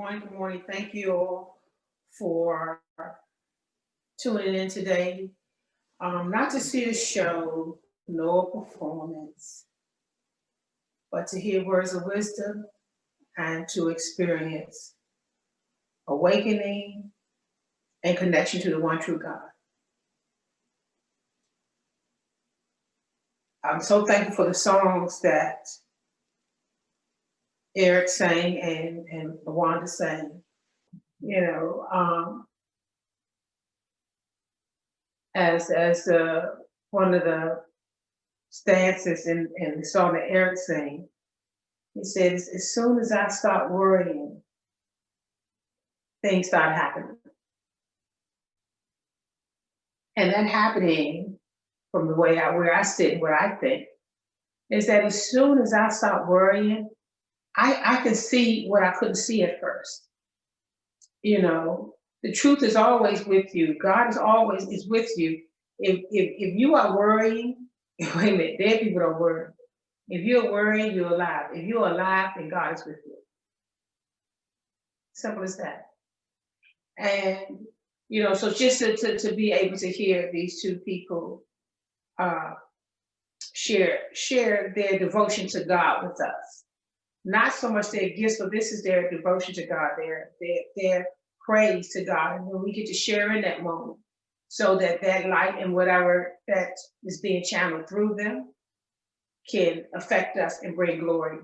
morning. Good morning. Thank you all for tuning in today. Not to see a show, nor a performance, but to hear words of wisdom and to experience awakening and connection to the one true God. I'm so thankful for the songs that Eric sang and Wanda sang. You know, as one of the stances in the song that Eric sang, he says, as soon as I start worrying, things start happening. And that happening from the way where I sit, what I think, is that as soon as I start worrying, I can see what I couldn't see at first. You know, the truth is always with you. God is always is with you. If you are worrying, wait a minute, dead people don't worry. If you're worrying, you're alive. If you're alive, then God is with you. Simple as that. And you know, so just to be able to hear these two people share their devotion to God with us. Not so much their gifts, but this is their devotion to God, their praise to God. And when we get to share in that moment, so that that light and whatever that is being channeled through them can affect us and bring glory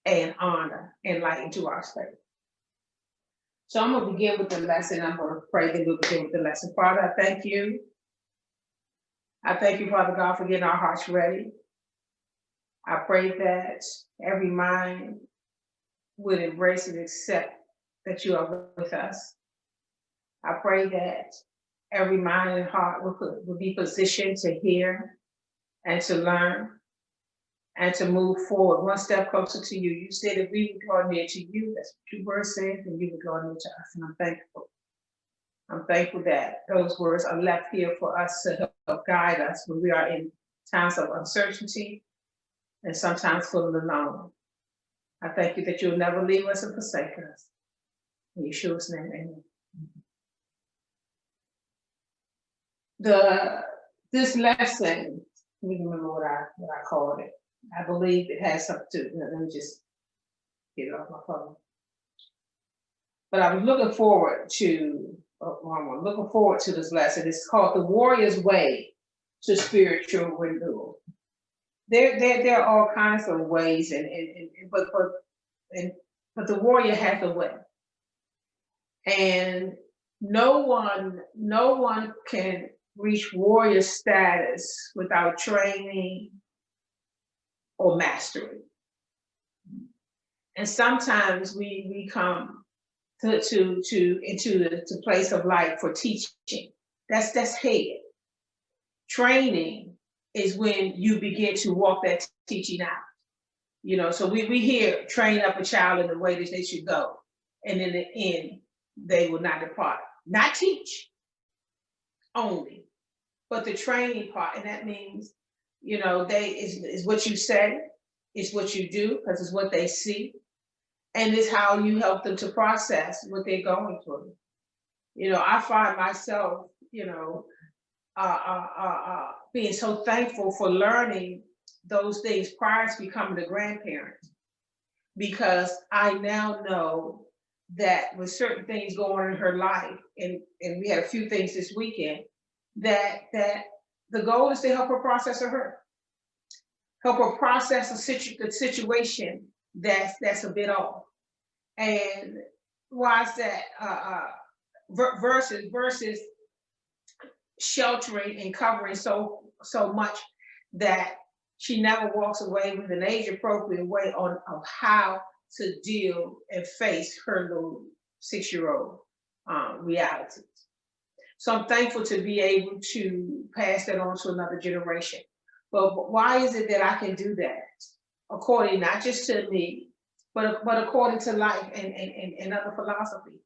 and honor and light into our space. So I'm going to begin with the lesson. I'm going to pray, then we'll begin with the lesson. Father, I thank you. I thank you, Father God, for getting our hearts ready. I pray that every mind would embrace and accept that you are with us. I pray that every mind and heart will be positioned to hear and to learn and to move forward one step closer to you. You said if we would draw near to you, that's what your word says, and you would draw near to us. And I'm thankful. I'm thankful that those words are left here for us to help guide us when we are in times of uncertainty and sometimes feeling alone. I thank you that you'll never leave us and forsake us. In Yeshua's name, amen. This lesson, let me remember what I called it. I believe it has something to, let me just get it off my phone. But I was looking forward to this lesson. It's called The Warrior's Way to Spiritual Renewal. There are all kinds of ways, but the warrior has a way. And no one can reach warrior status without training or mastery. And sometimes we come into the place of light for teaching. That's head. Training is when you begin to walk that teaching out. You know, so we hear train up a child in the way that they should go, and in the end, they will not depart. Not teach only, but the training part, and that means, you know, is what you say, it's what you do, because it's what they see, and it's how you help them to process what they're going through. You know, I find myself, you know, being so thankful for learning those things prior to becoming a grandparent, because I now know that with certain things going on in her life, and we had a few things this weekend, that the goal is to help her process her hurt, help her process the situation that's a bit off. And why is that? Versus sheltering and covering so much that she never walks away with an age appropriate way of how to deal and face her little 6-year-old realities. So I'm thankful to be able to pass that on to another generation. But why is it that I can do that? According not just to me, but according to life and other philosophy.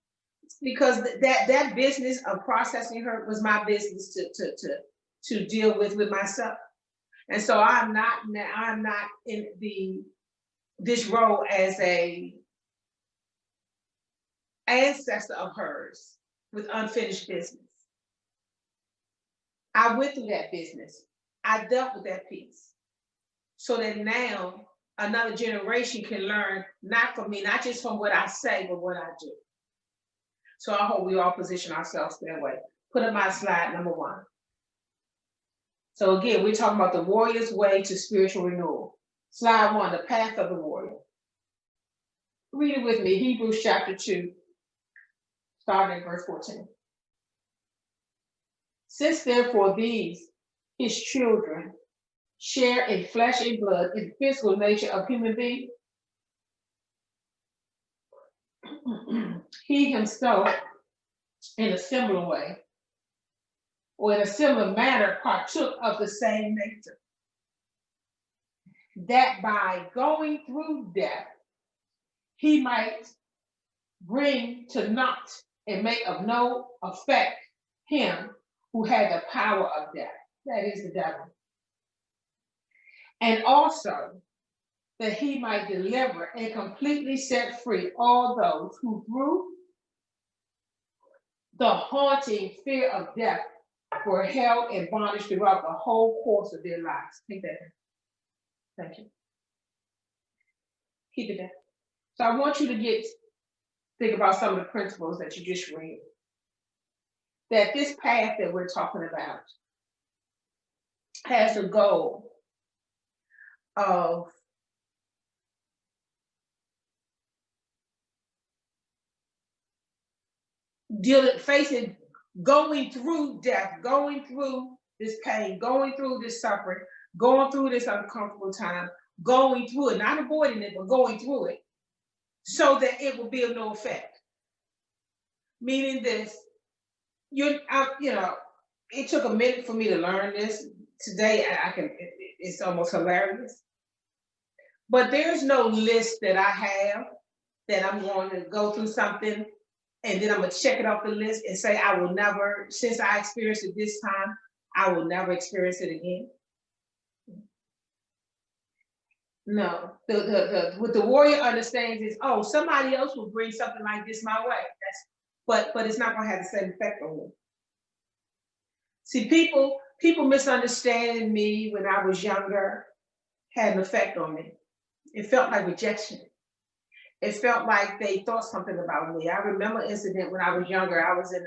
Because that business of processing her was my business to deal with myself. And so I'm not in this role as a ancestor of hers with unfinished business. I went through that business. I dealt with that piece. So that now another generation can learn, not from me, not just from what I say, but what I do. So I hope we all position ourselves that way. Put up my slide number 1. So again, we're talking about the warrior's way to spiritual renewal. Slide 1, the path of the warrior. Read it with me, Hebrews chapter 2, starting at verse 14. Since therefore these, his children, share in flesh and blood, in the physical nature of human beings, he himself, in a similar way, or in a similar manner, partook of the same nature, that by going through death, he might bring to naught and make of no effect him who had the power of death, that is the devil. And also that he might deliver and completely set free all those who through the haunting fear of death were held in bondage throughout the whole course of their lives. Take that. Thank you. Keep it there. So I want you to think about some of the principles that you just read. That this path that we're talking about has a goal of facing, going through death, going through this pain, going through this suffering, going through this uncomfortable time, going through it, not avoiding it, but going through it, so that it will be of no effect. Meaning this, it took a minute for me to learn this. Today, it's almost hilarious. But there's no list that I have that I'm going to go through something and then I'm going to check it off the list and say, I will never, since I experienced it this time, I will never experience it again. No, what the warrior understands is, oh, somebody else will bring something like this my way. But it's not going to have the same effect on me. See, people misunderstanding me when I was younger had an effect on me. It felt like rejection. It felt like they thought something about me. I remember an incident when I was younger. I was in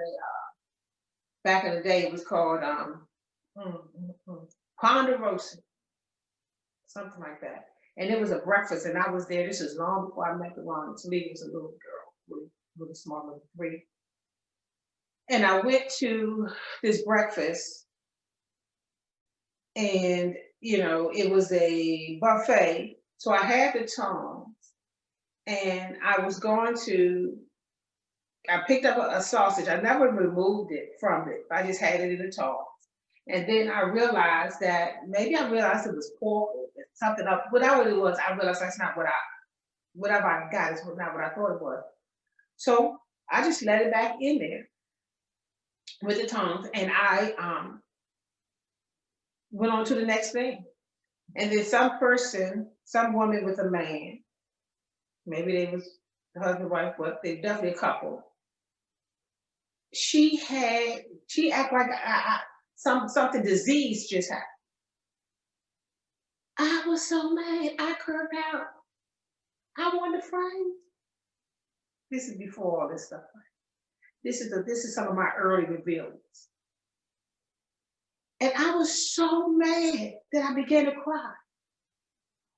back in the day, it was called Ponderosa, something like that. And it was a breakfast, and I was there. This was long before I met the one. To me, it was a little girl, really small, little 3. And I went to this breakfast, and it was a buffet. So I had the tongs, and I picked up a sausage. I never removed it from it. I just had it in the tongs. And then I realized it was pork or something else. Whatever it was, I realized that's not whatever I got is not what I thought it was. So I just let it back in there with the tongs, and I went on to the next thing. And then some woman with a man, maybe they was the husband, wife, but they definitely a couple. She acted like something disease just happened. I was so mad. I curved out. I wanted to fight. This is before all this stuff. This is some of my early rebellions. And I was so mad that I began to cry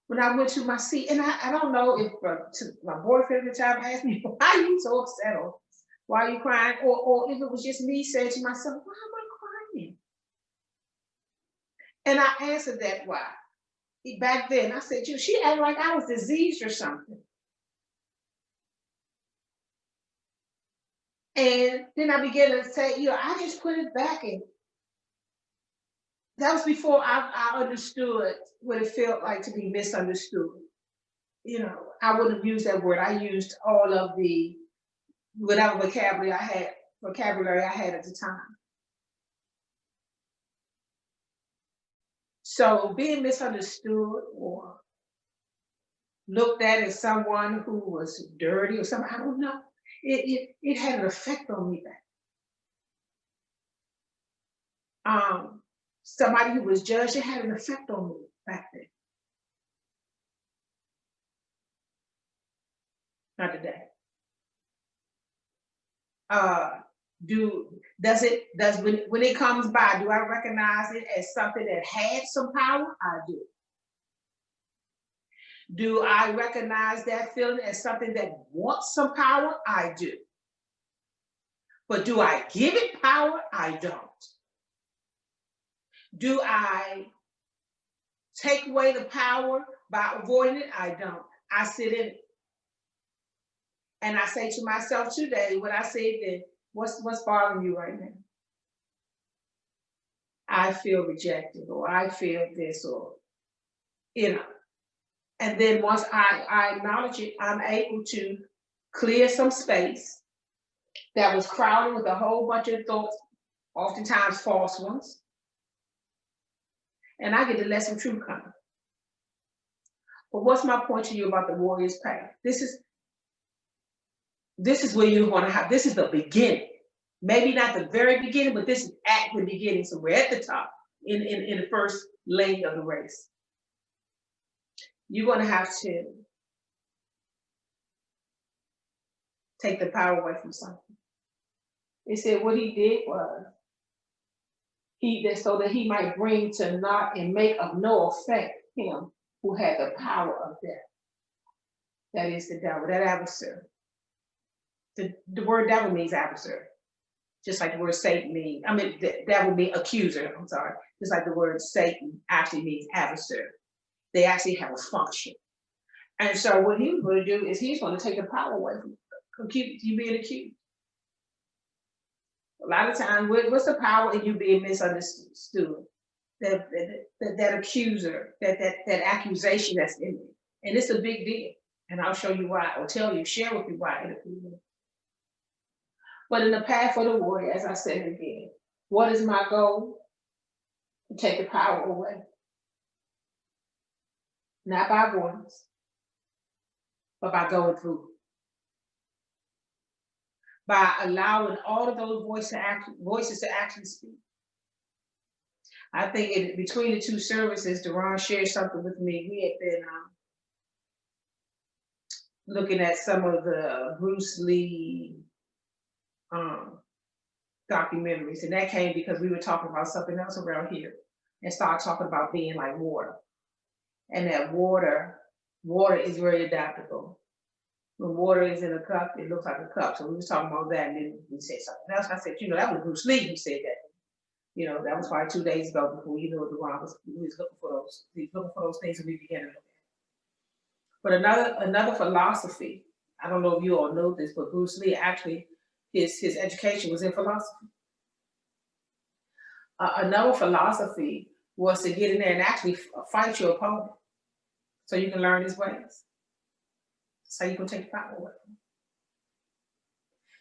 when I went to my seat. And I don't know if my boyfriend at the time asked me, why are you so upset? Or why are you crying? Or if it was just me saying to myself, why am I crying? And I answered that why. Back then, I said, she acted like I was diseased or something. And then I began to say, I just put it back in. That was before I understood what it felt like to be misunderstood. I wouldn't use that word. I used all of the whatever vocabulary I had at the time. So being misunderstood or looked at as someone who was dirty or something, I don't know. It had an effect on me back. Somebody who was judged, it had an effect on me back then. Not today. Uh, does when it comes by, do I recognize it as something that had some power? I do. Do I recognize that feeling as something that wants some power? I do. But do I give it power? I don't. Do I take away the power by avoiding it? I don't. I sit in it. And I say to myself today, what I said then, what's bothering you right now? I feel rejected, or I feel this, or you know. And then once I acknowledge it, I'm able to clear some space that was crowded with a whole bunch of thoughts, oftentimes false ones, and I get to let some truth come. But what's my point to you about the warrior's path? This is where you're going to have. This is the beginning. Maybe not the very beginning, but this is at the beginning. So we're at the top in the first leg of the race. You're going to have to take the power away from something. It said what he did was so that he might bring to naught and make of no effect him who had the power of death. That is the devil, that adversary. The word devil means adversary, just like the word Satan means. I mean, that would be accuser. I'm sorry. Just like the word Satan actually means adversary. They actually have a function. And so what he's going to do is he's going to take the power away from you being accused. A lot of times, what's the power in you being misunderstood? That accuser, that accusation that's in you. And it's a big deal. And I'll show you why, or share with you why in a few minutes. But in the path for the warrior, as I said again, what is my goal? To take the power away. Not by avoidance, but by going through. By allowing all of those voices to actually speak. I think between the two services, Deron shared something with me. We had been looking at some of the Bruce Lee documentaries, and that came because we were talking about something else around here, and started talking about being like water, and that water is very adaptable. When water is in a cup, it looks like a cup. So we was talking about that, and then we said something else. I said, that was Bruce Lee who said that. That was probably 2 days ago before he was looking for those. He was looking for those things, and we began to look at. But another philosophy. I don't know if you all know this, but Bruce Lee actually his education was in philosophy. Another philosophy was to get in there and actually fight your opponent, so you can learn his ways. So you can take the power away.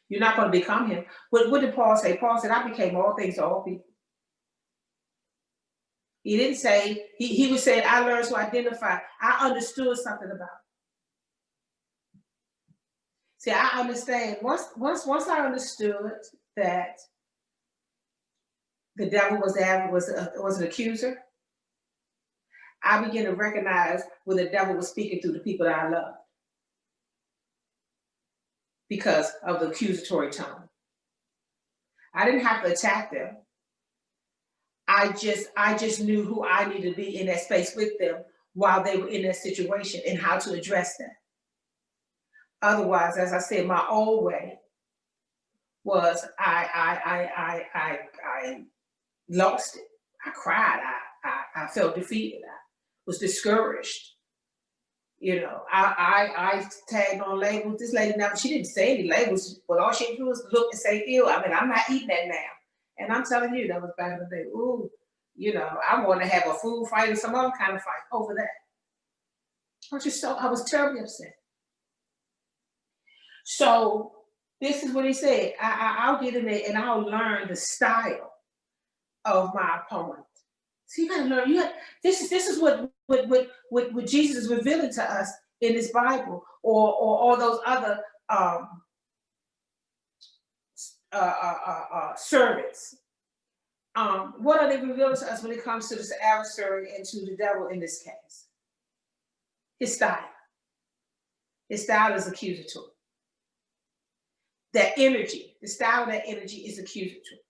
You're not going to become him. What did Paul say? Paul said, I became all things to all people. He didn't say, he was saying, I learned to identify. I understood something about it. See, I understand. Once I understood that the devil was an accuser, I began to recognize when the devil was speaking through the people that I loved, because of the accusatory tone. I didn't have to attack them. I just knew who I needed to be in that space with them while they were in that situation and how to address that. Otherwise, as I said, my old way was I lost it. I cried. I felt defeated. I was discouraged. I tagged on labels. This lady she didn't say any labels, but all she did was look and say, ew. I mean, I'm not eating that now. And I'm telling you, that was back in the day. Ooh, I want to have a food fight or some other kind of fight over that. I was terribly upset. So this is what he said. I'll get in there and I'll learn the style of my opponent. So you got to learn. This is what Jesus is revealing to us in this Bible, or all those other servants. What are they revealing to us when it comes to this adversary and to the devil in this case? His style. His style is accusatory. That energy, the style of that energy is accusatory.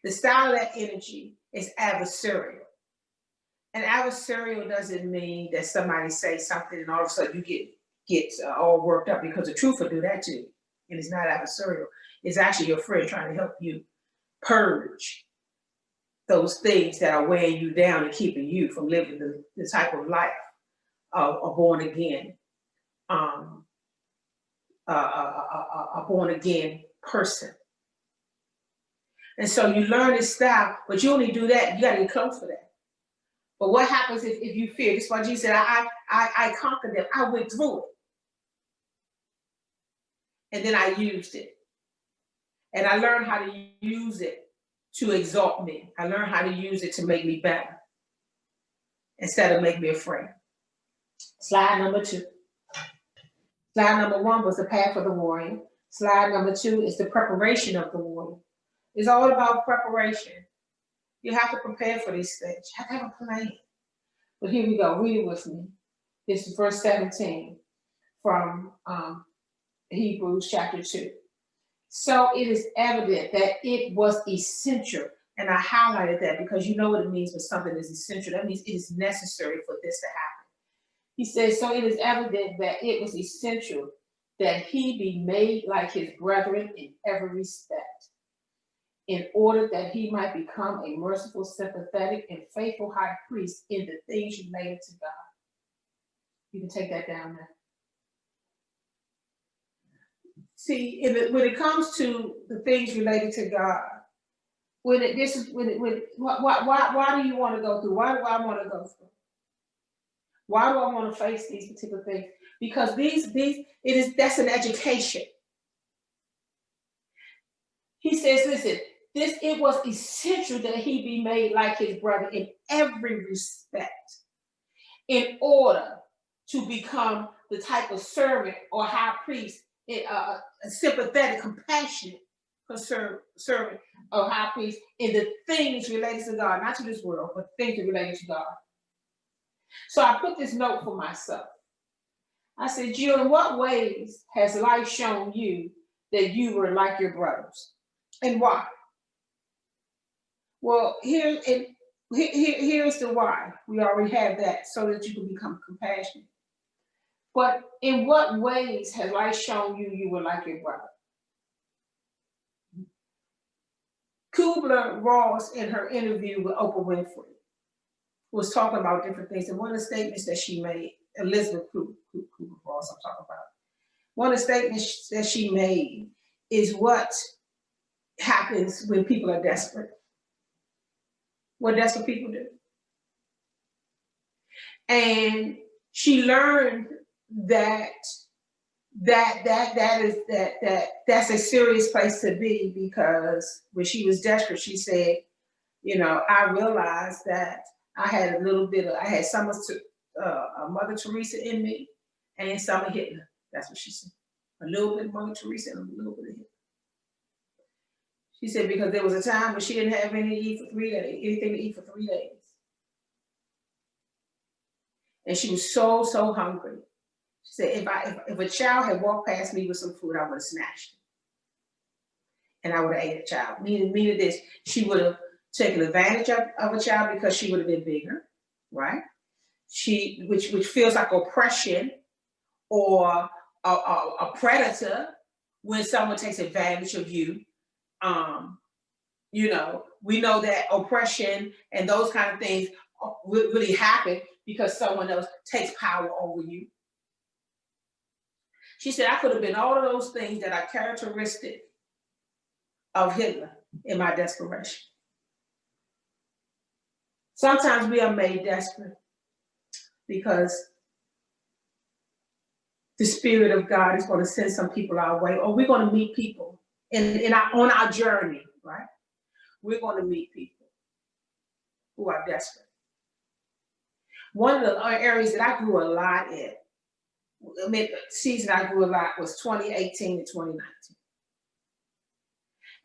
The style of that energy is adversarial. And adversarial doesn't mean that somebody says something and all of a sudden you get all worked up, because the truth will do that too. And it's not adversarial. It's actually your friend trying to help you purge those things that are weighing you down and keeping you from living the type of life of a born again, a born again person. And so you learn this style, but you only do that, you got to get close for that. But what happens if you fear? This is why Jesus said, I conquered them. I went through it. And then I used it. And I learned how to use it to exalt me. I learned how to use it to make me better instead of make me afraid. Slide number 2. Slide number 1 was the path of the warrior. Slide number 2 is the preparation of the warrior. It's all about preparation. You have to prepare for these things. You have to have a plan. But here we go. Read it with me. This is verse 17 from Hebrews chapter 2. So it is evident that it was essential. And I highlighted that because you know what it means when something is essential. That means it is necessary for this to happen. He says, so it is evident that it was essential that he be made like his brethren in every respect, in order that he might become a merciful, sympathetic, and faithful high priest in the things related to God. You can take that down now. See, when it comes to the things related to God, why do you want to go through? Why do I want to go through? Why do I want to face these particular things? Because that's an education. He says, listen, it was essential that he be made like his brother in every respect, in order to become the type of servant or high priest, a sympathetic, compassionate servant or high priest in the things related to God, not to this world, but things related to God. So I put this note for myself. I said, Jill, in what ways has life shown you that you were like your brothers? And why? Well, here's the why. We already have that, so that you can become compassionate. But in what ways has life shown you were like your brother? Kubler-Ross, in her interview with Oprah Winfrey, was talking about different things. And one of the statements that she made, Elizabeth Kubler-Ross, I'm talking about, one of the statements that she made is what happens when people are desperate. What desperate people do. And she learned that's a serious place to be, because when she was desperate, she said, I realized that I had some of Mother Teresa in me and some of Hitler. That's what she said. A little bit of Mother Teresa and a little bit of Hitler. She said because there was a time when she didn't have anything to eat for 3 days. And she was so hungry. She said, if a child had walked past me with some food, I would have snatched it. And I would have ate a child. Meaning this, she would have taken advantage of a child because she would have been bigger, right? Which feels like oppression or a predator when someone takes advantage of you. We know that oppression and those kind of things really happen because someone else takes power over you. She said, I could have been all of those things that are characteristic of Hitler in my desperation. Sometimes we are made desperate because the Spirit of God is going to send some people our way, or we're going to meet people on our journey, right? We're going to meet people who are desperate. One of the areas that I grew a lot in, season I grew a lot was 2018 to 2019.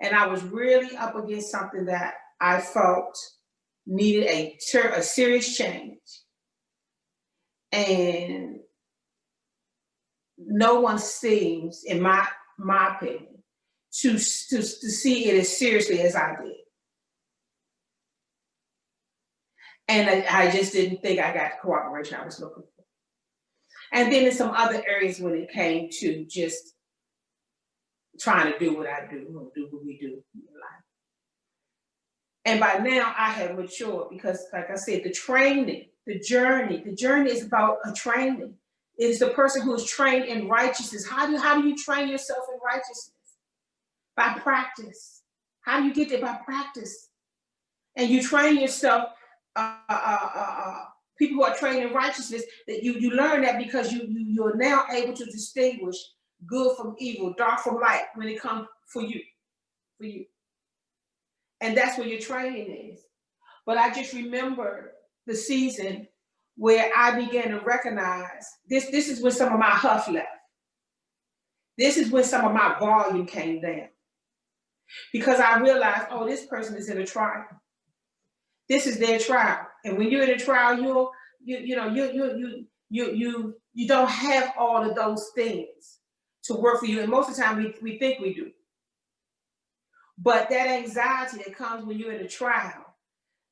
And I was really up against something that I felt needed a serious change. And no one seems, in my opinion, to see it as seriously as I did. And I just didn't think I got the cooperation I was looking for. And then in some other areas when it came to just trying to do what I do or do what we do in life. And by now I have matured because, like I said, the training, the journey is about a training. It is the person who is trained in righteousness. How do you train yourself in righteousness? By practice. How do you get there? By practice. And you train yourself. People who are trained in righteousness, that you learn that because you're now able to distinguish good from evil, dark from light when it comes for you. And that's where your training is. But I just remember the season where I began to recognize this is when some of my huff left. This is when some of my volume came down. Because I realized, oh, this person is in a trial. This is their trial. And when you're in a trial, you don't have all of those things to work for you. And most of the time we think we do. But that anxiety that comes when you're in a trial,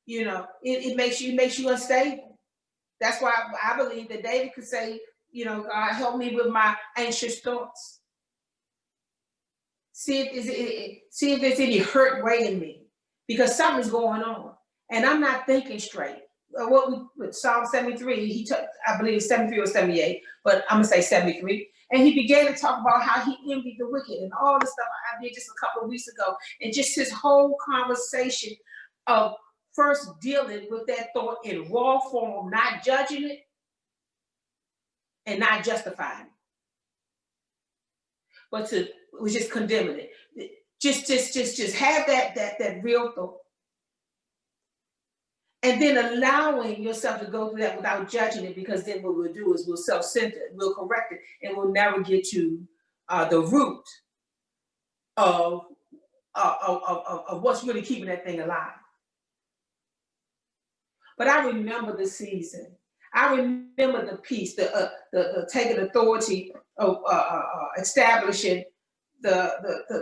it makes you unstable. That's why I believe that David could say, God, help me with my anxious thoughts. See if there's any hurt way in me, because something's going on and I'm not thinking straight. With Psalm 73, I believe it's 73 or 78, but I'm gonna say 73. And he began to talk about how he envied the wicked and all the stuff I did just a couple of weeks ago. And just his whole conversation of first dealing with that thought in raw form, not judging it and not justifying it, but was just condemning it. Just have that real thought. And then allowing yourself to go through that without judging it, because then what we'll do is we'll self-center, we'll correct it, and we'll never get to the root of what's really keeping that thing alive. But I remember the season. I remember the peace, the taking authority of establishing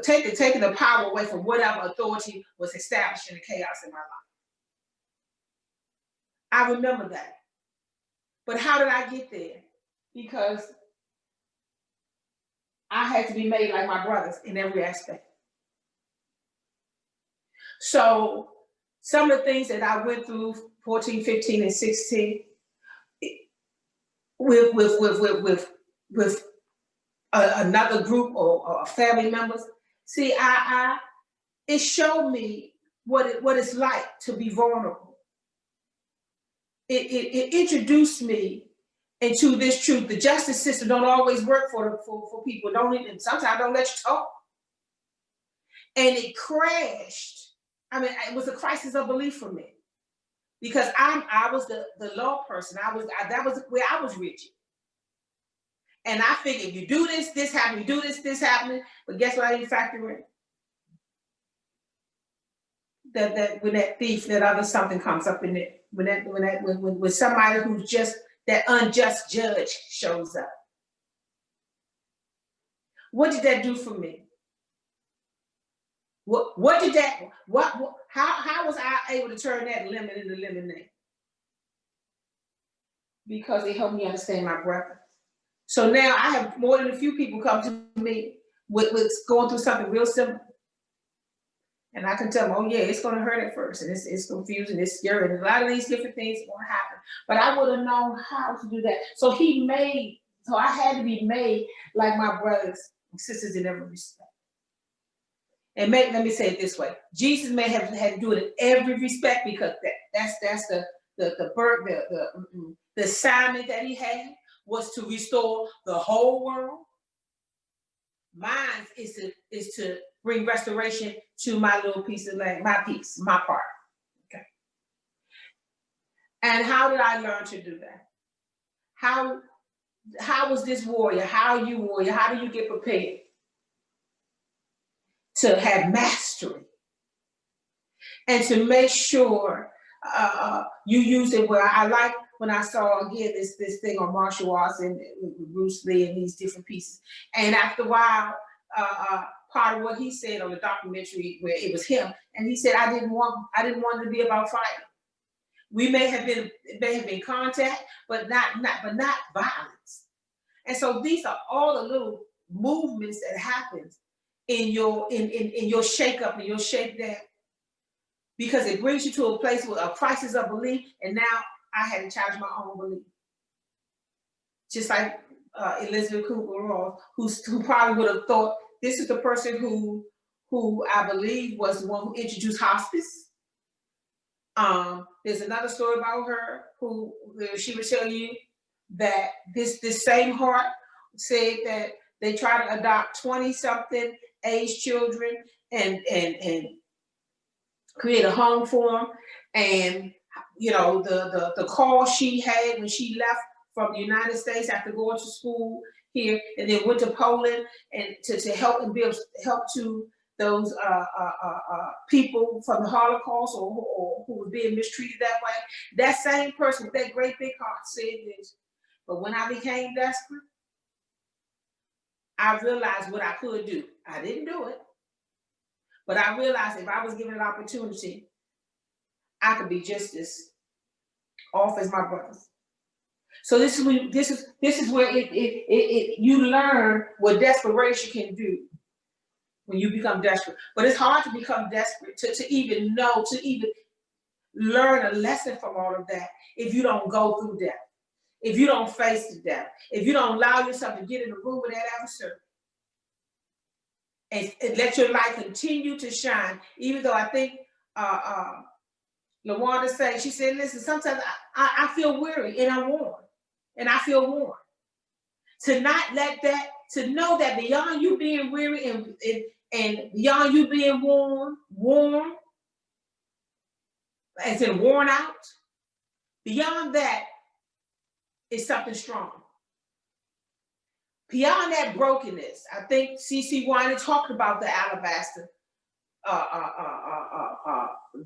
taking the power away from whatever authority was establishing the chaos in my life. I remember that. But how did I get there? Because I had to be made like my brothers in every aspect. So some of the things that I went through 14, 15, and 16 with another group or family members, see, it showed me what it's like to be vulnerable. It introduced me into this truth. The justice system don't always work for people. Sometimes don't let you talk. And it crashed. I mean, it was a crisis of belief for me, because I was the law person. That was where I was rigid. And I figured, you do this happening, you do this happening. But guess what I didn't factor in? That when that thief, that other something comes up in it, when somebody who's just that unjust judge shows up. What did that do for me? How was I able to turn that lemon into lemonade? Because it helped me understand my brother. So now I have more than a few people come to me with going through something real simple. And I can tell them, oh yeah, it's going to hurt at first, and it's confusing, it's scary, and a lot of these different things are going to happen. But I would have known how to do that. So I had to be made like my brothers and sisters in every respect. And let me say it this way: Jesus may have had to do it in every respect, because that's the assignment that he had was to restore the whole world. Mine is to bring restoration to my little piece of land, my piece, my part. Okay. And how did I learn to do that? How was this warrior? How are you warrior? How do you get prepared to have mastery and to make sure you use it well. I like when I saw again this thing on martial arts and with Bruce Lee and these different pieces. And after a while, part of what he said on the documentary where it was him, and he said, I didn't want it to be about fighting. We may have been contact, but not violence. And so these are all the little movements that happens in your shake up and your shake down, because it brings you to a place with a crisis of belief. And now I had to challenge my own belief. Just like Elizabeth Kubler-Ross, who probably would have thought this is the person who I believe was the one who introduced hospice. There's another story about her where she would tell you that this same heart said that they try to adopt 20-something age children and create a home for them. And the call she had when she left from the United States after going to school here, and then went to Poland and to help and help to those people from the Holocaust or who were being mistreated that way. That same person with that great big heart said this, but when I became desperate, I realized what I could do. I didn't do it, but I realized if I was given an opportunity, I could be just as off as my brothers. So this is where you learn what desperation can do when you become desperate. But it's hard to become desperate to even know, to even learn a lesson from all of that if you don't go through death, if you don't face the death, if you don't allow yourself to get in the room with that adversary and let your light continue to shine. Even though I think LaWanda said, she said, listen, sometimes I feel weary and I'm worn. And I feel worn. To not let that, to know that beyond you being weary and beyond you being worn, as in worn out, beyond that is something strong. Beyond that brokenness, I think C.C. Winans talked about the alabaster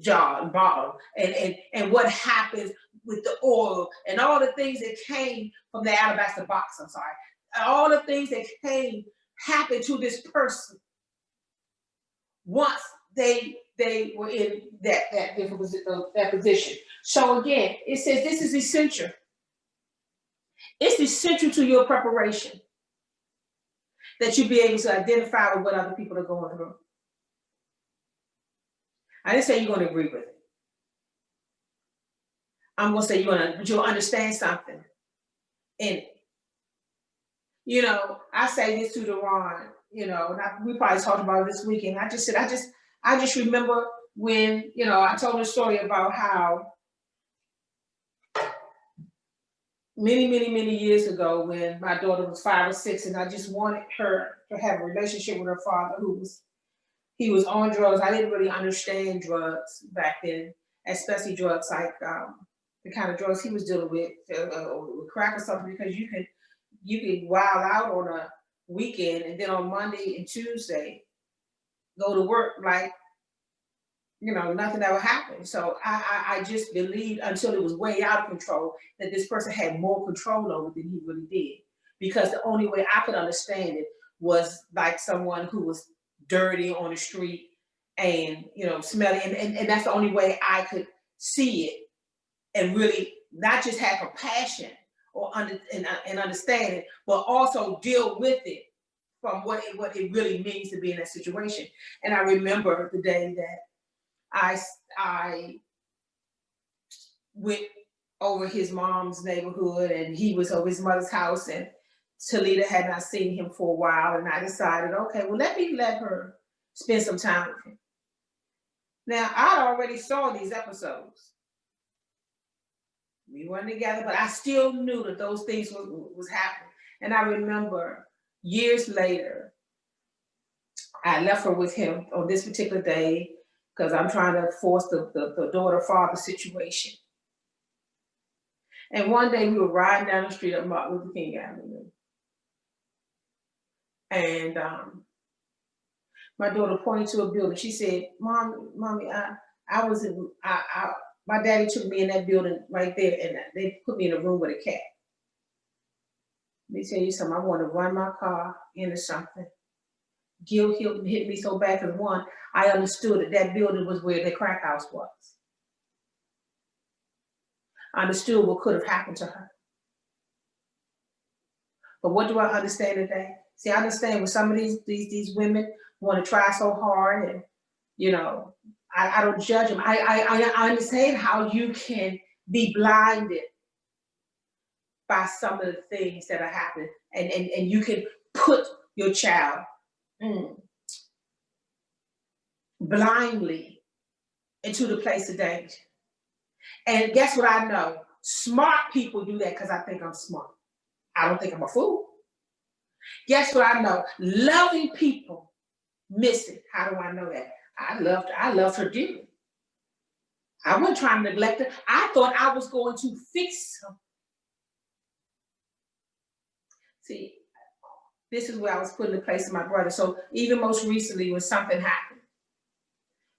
jar and bottle and what happens with the oil and all the things that came from the alabaster box, I'm sorry. All the things that happened to this person once they were in that position. So again, it says this is essential. It's essential to your preparation that you be able to identify with what other people are going through. I didn't say you're going to agree with it. I'm going to say you'll understand something in it. I say this to Deron, we probably talked about it this weekend. I just said, I just remember when, I told a story about how many, many, many years ago when my daughter was 5 or 6, and I just wanted her to have a relationship with her father he was on drugs. I didn't really understand drugs back then, especially drugs like the kind of drugs he was dealing with crack or something, because you can wild out on a weekend and then on Monday and Tuesday go to work like nothing ever happened. So I just believed until it was way out of control that this person had more control over than he really did, because the only way I could understand it was like someone who was dirty on the street and smelly, and that's the only way I could see it and really not just have compassion or and understand it, but also deal with it from what it really means to be in that situation. And I remember the day that I went over his mom's neighborhood and he was over his mother's house, and Talita had not seen him for a while, and I decided, okay, well, let her spend some time with him. Now, I'd already saw these episodes. We weren't together, but I still knew that those things was happening. And I remember years later, I left her with him on this particular day because I'm trying to force the daughter-father situation. And one day we were riding down the street of Martin Luther King Avenue. And My daughter pointed to a building. She said, Mommy, I was in, my daddy took me in that building right there, and they put me in a room with a cat. Let me tell you something. I want to run my car into something. Guilt hit me so bad because one, I understood that that building was where the crack house was. I understood what could have happened to her. But what do I understand today? See, I understand when some of these women want to try so hard, and you know, I don't judge them. I understand how you can be blinded by some of the things that are happening, and you can put your child blindly into the place of danger. And guess what I know? Smart people do that because I think I'm smart. I don't think I'm a fool. Guess what I know? Loving people miss it. How do I know that? I loved her dearly. I wasn't trying to neglect her. I thought I was going to fix her. See, this is where I was put in the place of my brother. So even most recently, when something happened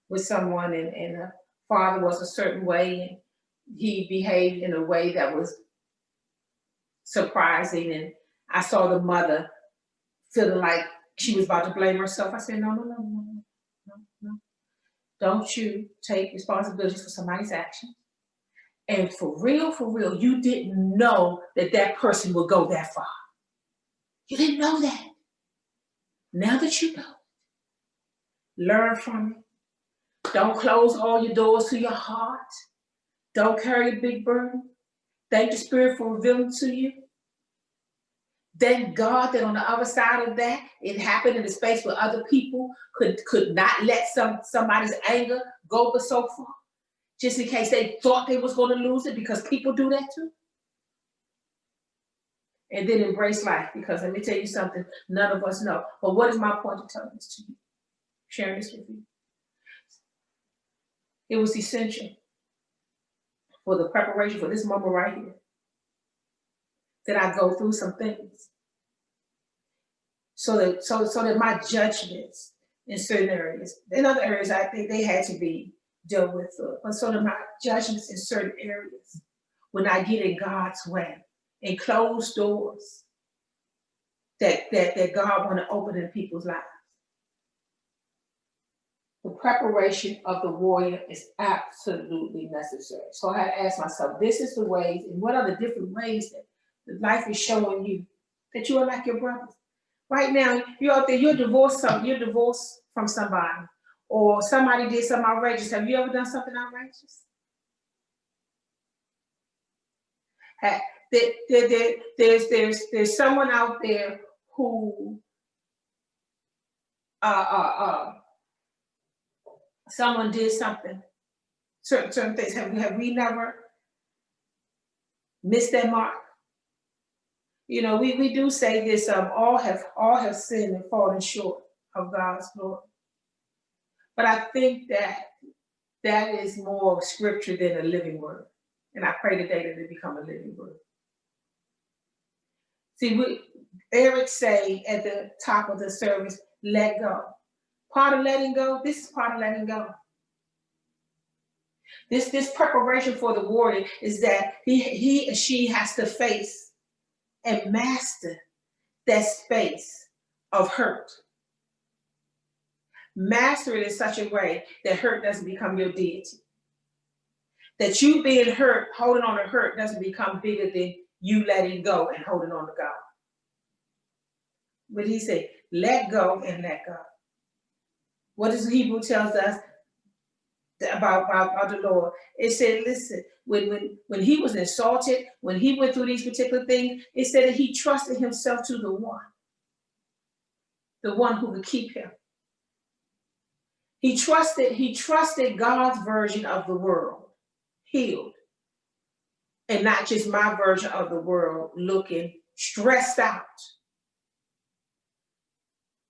with someone, and the father was a certain way, and he behaved in a way that was surprising, and I saw the mother feeling like she was about to blame herself. I said, no. Don't you take responsibility for somebody's actions. And for real, you didn't know that that person would go that far. You didn't know that. Now that you know, learn from it. Don't close all your doors to your heart. Don't carry a big burden. Thank the Spirit for revealing to you. Thank God that on the other side of that, it happened in a space where other people could not let somebody's anger go but so far, just in case they thought they was going to lose it, because people do that too. And then embrace life, because let me tell you something, none of us know. But what is my point of telling this to you? Sharing this with you. It was essential for the preparation for this moment right here that I go through some things, so that my judgments in certain areas, in other areas I think they had to be dealt with, but so that my judgments in certain areas, when I get in God's way and close doors that God want to open in people's lives. The preparation of the warrior is absolutely necessary. So I had to ask myself, this is the ways, and what are the different ways that life is showing you that you are like your brothers? Right now, you're out there, you're divorced from somebody, or somebody did something outrageous. Have you ever done something outrageous? There's someone out there who someone did something, certain things. Have we never missed that mark? You know, we do say this, all have sinned and fallen short of God's glory. But I think that is more of scripture than a living word. And I pray today that it become a living word. See, Eric say at the top of the service, let go. Part of letting go, this is part of letting go. This preparation for the warrior is that he or she has to face and master that space of hurt. Master it in such a way that hurt doesn't become your deity. That you being hurt, holding on to hurt, doesn't become bigger than you letting go and holding on to God. What he said, let go and let go. What does Hebrew tells us about the Lord? It said, listen, when he was insulted, when he went through these particular things, it said that he trusted himself to the one who could keep him. He trusted God's version of the world, healed, and not just my version of the world, looking stressed out.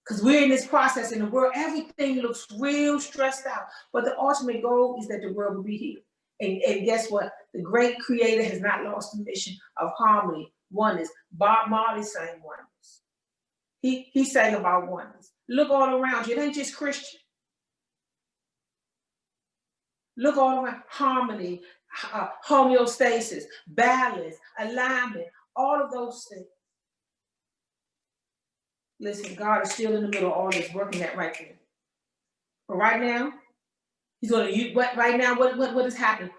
Because we're in this process in the world, everything looks real stressed out. But the ultimate goal is that the world will be healed. And guess what? The great creator has not lost the mission of harmony, oneness. Bob Marley sang oneness. He sang about oneness. Look all around you. It ain't just Christian. Look all around. Harmony, homeostasis, balance, alignment, all of those things. Listen, God is still in the middle of all this, working that right there. But right now, He's going to use right now. What is happening?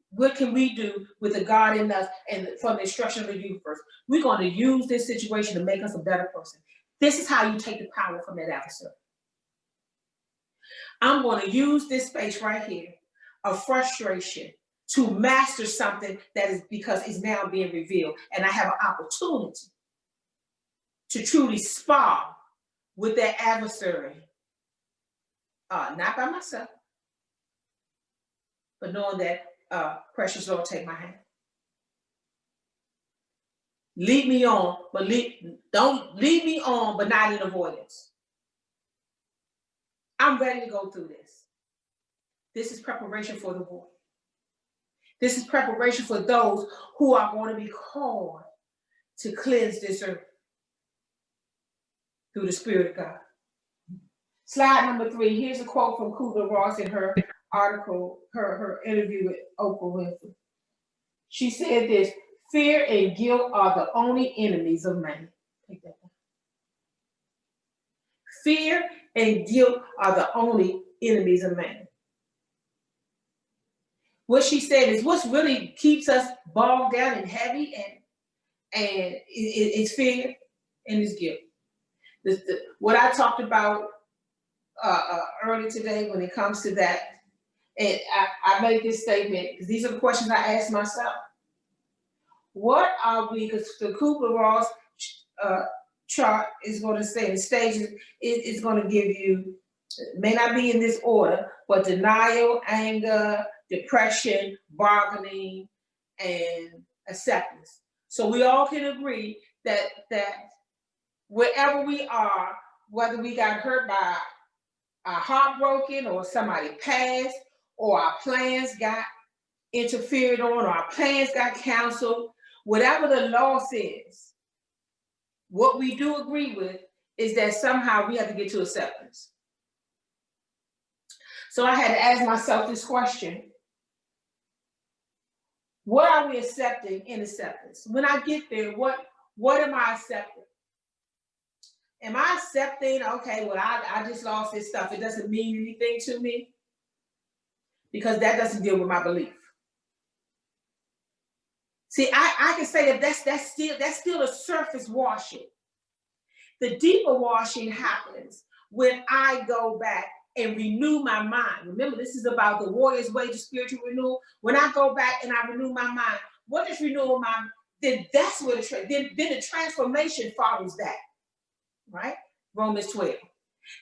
What can we do with the God in us and from the instruction of the universe? We're going to use this situation to make us a better person. This is how you take the power from that adversary. I'm going to use this space right here of frustration to master something that is because it's now being revealed. And I have an opportunity to truly spar with that adversary. Not by myself, but knowing that precious Lord, take my hand. Lead me on, but don't lead me on, but not in avoidance. I'm ready to go through this. This is preparation for the war. This is preparation for those who are going to be called to cleanse this earth through the Spirit of God. Slide number 3. Here's a quote from Kubler-Ross in her article, her interview with Oprah Winfrey. She said this: fear and guilt are the only enemies of man. Take that down. Fear and guilt are the only enemies of man. What she said is what's really keeps us bogged down and heavy and it's fear and it's guilt. What I talked about earlier today when it comes to that, and I made this statement because these are the questions I asked myself. What are we, because the Kubler-Ross chart is going to say the stages, it's going to give you, may not be in this order, but denial, anger, depression, bargaining, and acceptance. So we all can agree that wherever we are, whether we got hurt by our heart broken or somebody passed or our plans got interfered on or our plans got canceled, whatever the loss is, what we do agree with is that somehow we have to get to acceptance. So I had to ask myself this question: what are we accepting in acceptance? When I get there, what am I accepting? Am I accepting, okay, well, I just lost this stuff, it doesn't mean anything to me? Because that doesn't deal with my belief. See, I can say that that's still a surface washing. The deeper washing happens when I go back and renew my mind. Remember, this is about the warrior's way to spiritual renewal. When I go back and I renew my mind, what is renewal my mind? Then that's where then the transformation follows that, right? Romans 12.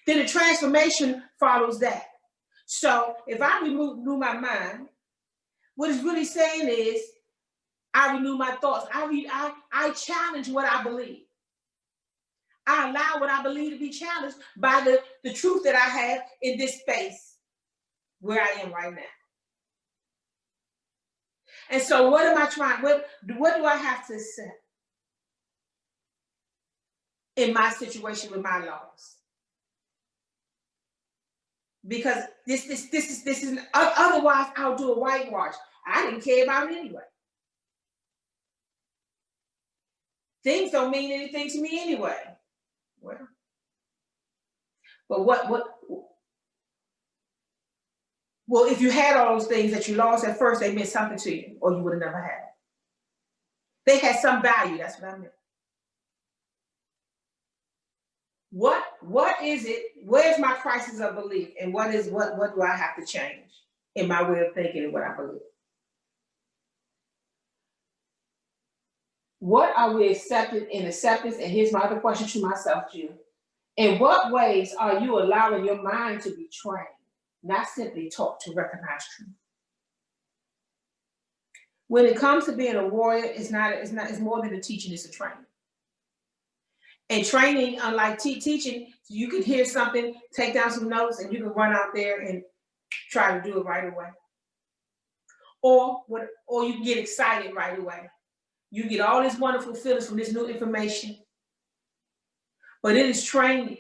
Then the transformation follows that. So if I renew my mind, what it's really saying is I renew my thoughts. I challenge what I believe. I allow what I believe to be challenged by the truth that I have in this space where I am right now. And so what am I trying? What do I have to accept in my situation with my loss? Because this is otherwise I'll do a whitewash. I didn't care about it anyway. Things don't mean anything to me anyway. Well, if you had all those things that you lost at first, they meant something to you, or you would have never had it. They had some value. That's what I meant. What is it? Where's my crisis of belief? And what do I have to change in my way of thinking and what I believe? What are we accepting in acceptance? And here's my other question to myself, Jill. In what ways are you allowing your mind to be trained, not simply taught, to recognize truth? When it comes to being a warrior, it's more than a teaching, it's a training. And training, unlike teaching, you can hear something, take down some notes, and you can run out there and try to do it right away. Or you can get excited right away. You get all these wonderful feelings from this new information. But it is training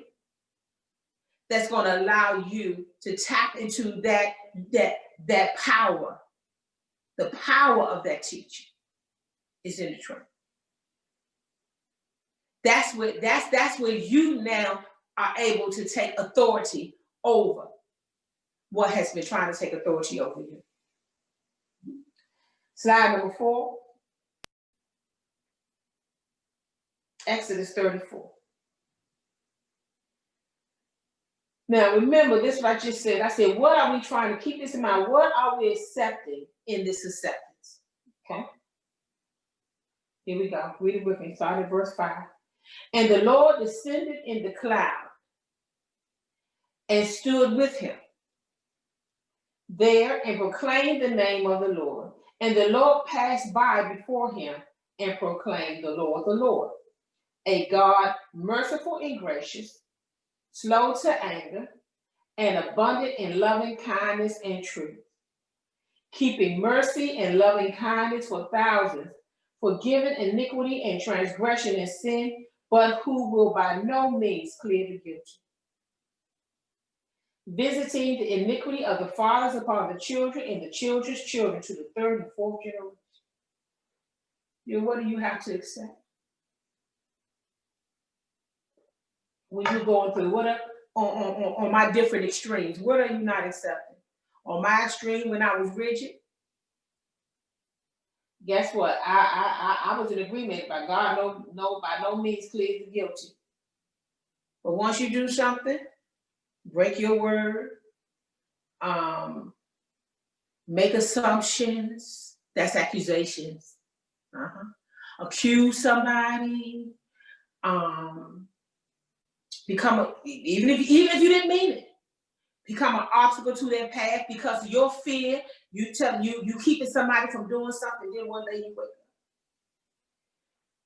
that's going to allow you to tap into that power. The power of that teaching is in the training. That's where you now are able to take authority over what has been trying to take authority over you. Slide number 4. Exodus 34. Now remember, this is what I just said. I said, what are we trying to keep this in mind? What are we accepting in this acceptance? Okay. Here we go. Read it with me. Start at verse 5. And the Lord descended in the cloud and stood with him there and proclaimed the name of the Lord. And the Lord passed by before him and proclaimed the Lord, a God merciful and gracious, slow to anger, and abundant in loving kindness and truth, keeping mercy and loving kindness for thousands, forgiving iniquity and transgression and sin, but who will by no means clear the guilty, visiting the iniquity of the fathers upon the children and the children's children to the third and fourth generation. What do you have to accept? When you're going through, what are, on my different extremes, what are you not accepting? On my extreme, when I was rigid, guess what? I was in agreement by God, no, by no means clear the guilty. But once you do something, break your word, make assumptions, that's accusations. Accuse somebody, become even if you didn't mean it, become an obstacle to their path because of your fear. You keeping somebody from doing something, then one day you wake up.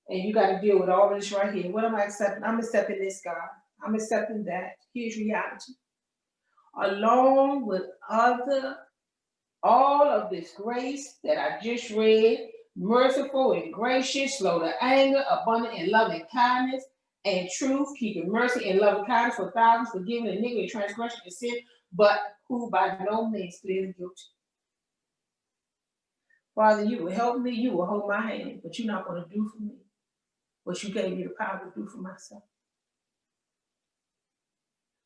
And you got to deal with all of this right here. What am I accepting? I'm accepting this, God. I'm accepting that. Here's reality. Along with all of this grace that I just read, merciful and gracious, slow to anger, abundant in loving kindness and truth, keeping mercy and loving kindness for thousands, forgiving iniquity and transgression and sin, but who by no means clear the guilty. Father, you will help me, you will hold my hand, but you're not going to do for me what you gave me the power to do for myself.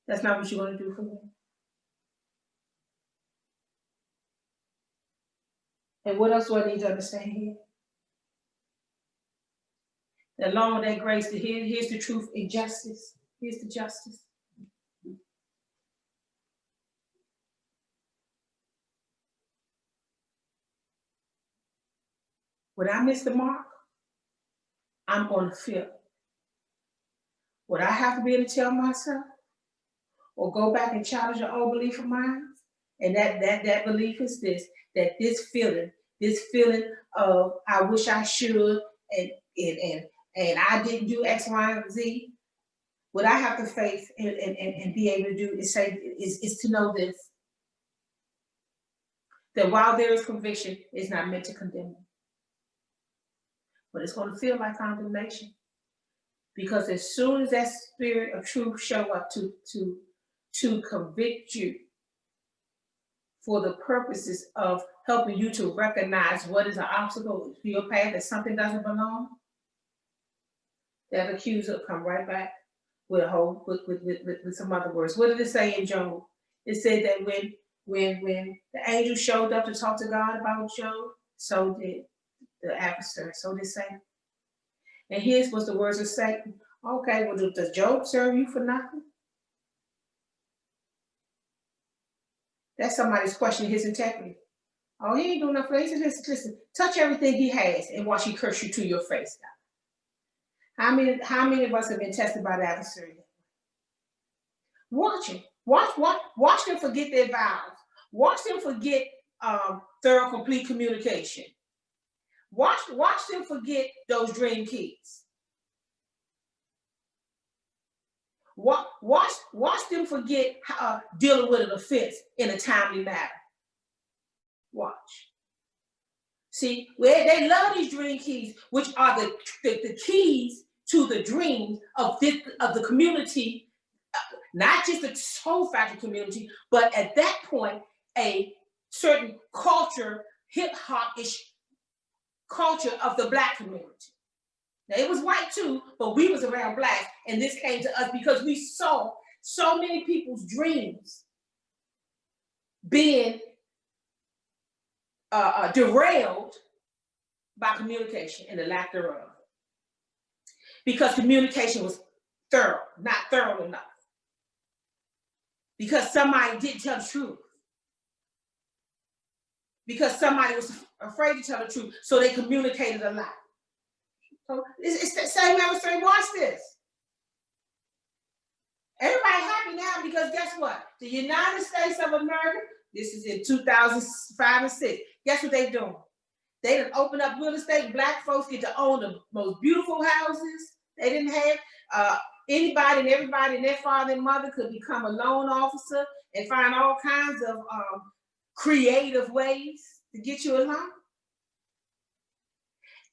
That's not what you're going to do for me. And what else do I need to understand here? That along with that grace, here's the truth and justice. Here's the justice. When I miss the mark, I'm on the field. What I have to be able to tell myself, or go back and challenge an old belief of mine, and that belief is this, that this feeling of I wish I should, and I didn't do X, Y, and Z. What I have to face and be able to do is to know this, that while there is conviction, it's not meant to condemn you. But it's going to feel like condemnation. Because as soon as that spirit of truth show up to convict you for the purposes of helping you to recognize what is an obstacle to your path, that something doesn't belong, that accuser will come right back with some other words. What did it say in Job? It said that when the angel showed up to talk to God about Job, so did the adversary, so did Satan. And here's what's the words of Satan. Okay, well, does Job serve you for nothing? That's somebody's questioning his integrity. Oh, he ain't doing nothing for you. Listen, touch everything he has and watch he curse you to your face now. How many of us have been tested by the adversary? Watch him. Watch them forget their vows. Watch them forget thorough, complete communication. Watch them forget those dream keys. Watch them forget dealing with an offense in a timely manner. Watch. See, where they love these dream keys, which are the keys to the dreams of the community not just the soul factory community, but at that point, a certain culture, hip hop-ish culture of the Black community. Now it was white too, but we was around Blacks, and this came to us because we saw so many people's dreams being derailed by communication and the lack thereof. Because communication was thorough, not thorough enough. Because somebody didn't tell the truth. Because somebody was afraid to tell the truth, so they communicated a lie. So it's the same I was saying, watch this. Everybody happy now because guess what? The United States of America, this is in 2005 and 6. Guess what they doing? They done opened up real estate. Black folks get to own the most beautiful houses. They didn't have anybody and everybody and their father and mother could become a loan officer and find all kinds of creative ways to get you a loan.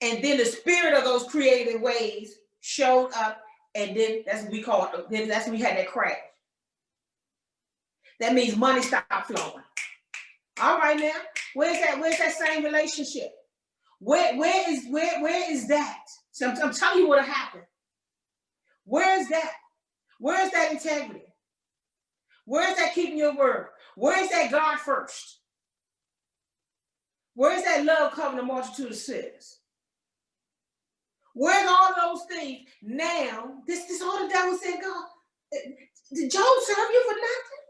And then the spirit of those creative ways showed up, and then that's what we call it. Then that's when we had that crash. That means money stopped flowing. All right now, where's that same relationship? Where is that? So I'm telling you what happened. Where is that? Where is that integrity? Where is that keeping your word? Where is that God first? Where is that love covering a multitude of sins? Where's all those things? Now, this all the devil said, God, did Job serve you for nothing?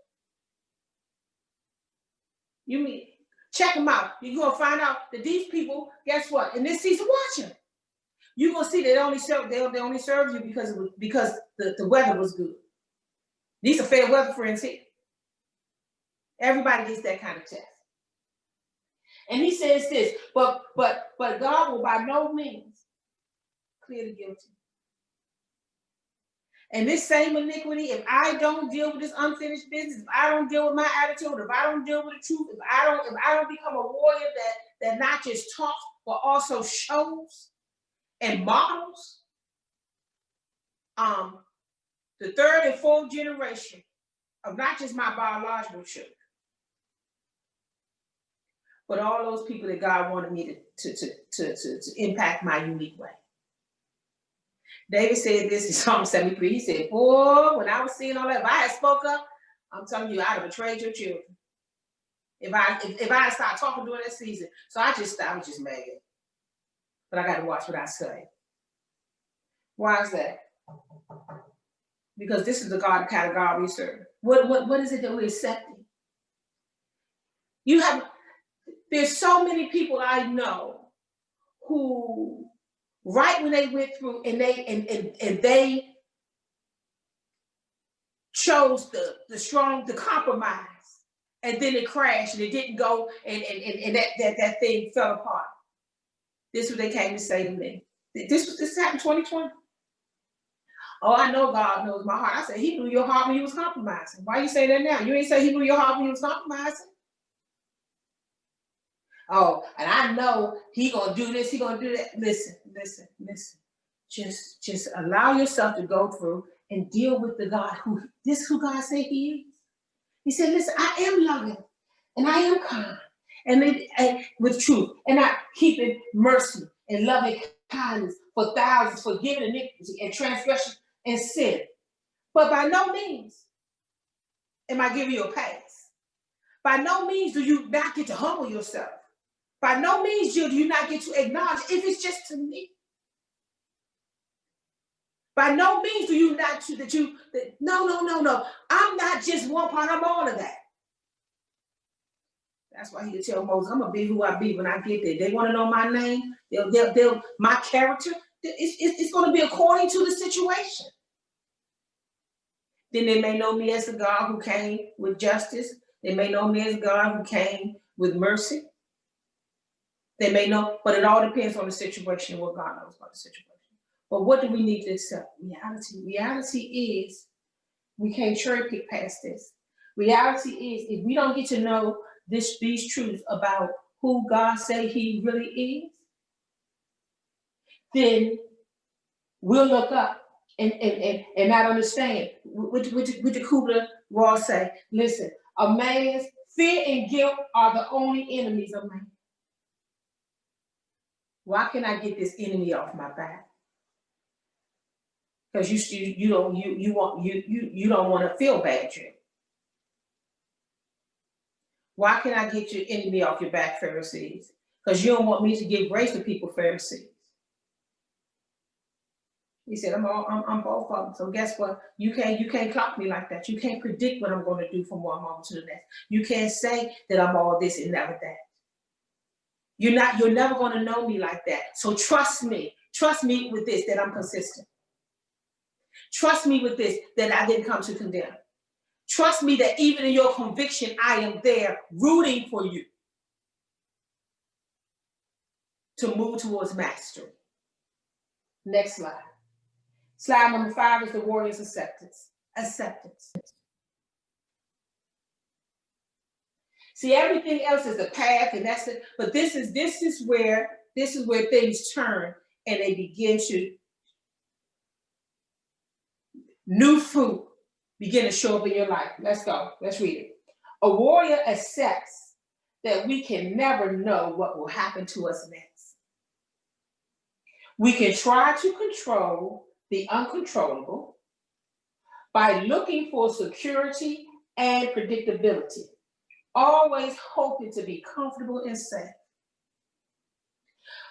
You mean, check them out. You're going to find out that these people, guess what? In this season, watch them. You're going to see they only serve you because the weather was good. These are fair weather friends here. Everybody gets that kind of test. And he says this, but God will by no means clear the guilty. And this same iniquity, if I don't deal with this unfinished business, if I don't deal with my attitude, if I don't deal with the truth, if I don't become a warrior that not just talks, but also shows and models, the third and fourth generation of not just my biological children, but all those people that God wanted me to impact my unique way. David said this in Psalm 73. He said, boy, when I was seeing all that, if I had spoke up, I'm telling you, I'd have betrayed your children. If I had started talking during that season. So I was just mad. But I got to watch what I say. Why is that? Because this is the God kind of God we serve. What is it that we're accepting? There's so many people I know who, right when they went through and they chose the compromise, and then it crashed and it didn't go and that thing fell apart. This is what they came to say to me. This happened 2020. Oh, I know God knows my heart. I said, he knew your heart when he was compromising. Why you say that now? You ain't say he knew your heart when he was compromising. Oh, and I know he gonna do this, he gonna do that. Listen. Just allow yourself to go through and deal with the God who God said he is. He said, listen, I am loving and I am kind and with truth, and I keep it mercy and loving kindness for thousands, forgiving iniquity and transgression and sin. But by no means am I giving you a pass. By no means do you not get to humble yourself. By no means do you not get to acknowledge if it's just to me. By no means do you not no. I'm not just one part, I'm all of that. That's why he could tell Moses, I'm gonna be who I be when I get there. They want to know my name, they'll my character. It's gonna be according to the situation. Then they may know me as a God who came with justice. They may know me as a God who came with mercy. They may know, but it all depends on the situation and what God knows about the situation. But what do we need to accept? Reality. Reality is we can't cherry pick past this. Reality is if we don't get to know these truths about who God say he really is, then we'll look up and not understand. What the Kubler-Ross say? Listen, a man's fear and guilt are the only enemies of man. Why can I get this enemy off my back? Because you don't want to feel bad, Jim. Why can I get your enemy off your back, Pharisees? Because you don't want me to give grace to people, Pharisees. He said, I'm both of them. So guess what? You can't clock me like that. You can't predict what I'm going to do from one moment to the next. You can't say that I'm all this and never that. You're never going to know me like that. So trust me. Trust me with this, that I'm consistent. Trust me with this, that I didn't come to condemn. Trust me that even in your conviction, I am there rooting for you to move towards mastery. Next slide. Slide number 5 is the warrior's acceptance. Acceptance. See, everything else is a path, and that's it. But this is where things turn and they begin to new fruit begin to show up in your life. Let's go. Let's read it. A warrior accepts that we can never know what will happen to us next. We can try to control the uncontrollable by looking for security and predictability, always hoping to be comfortable and safe.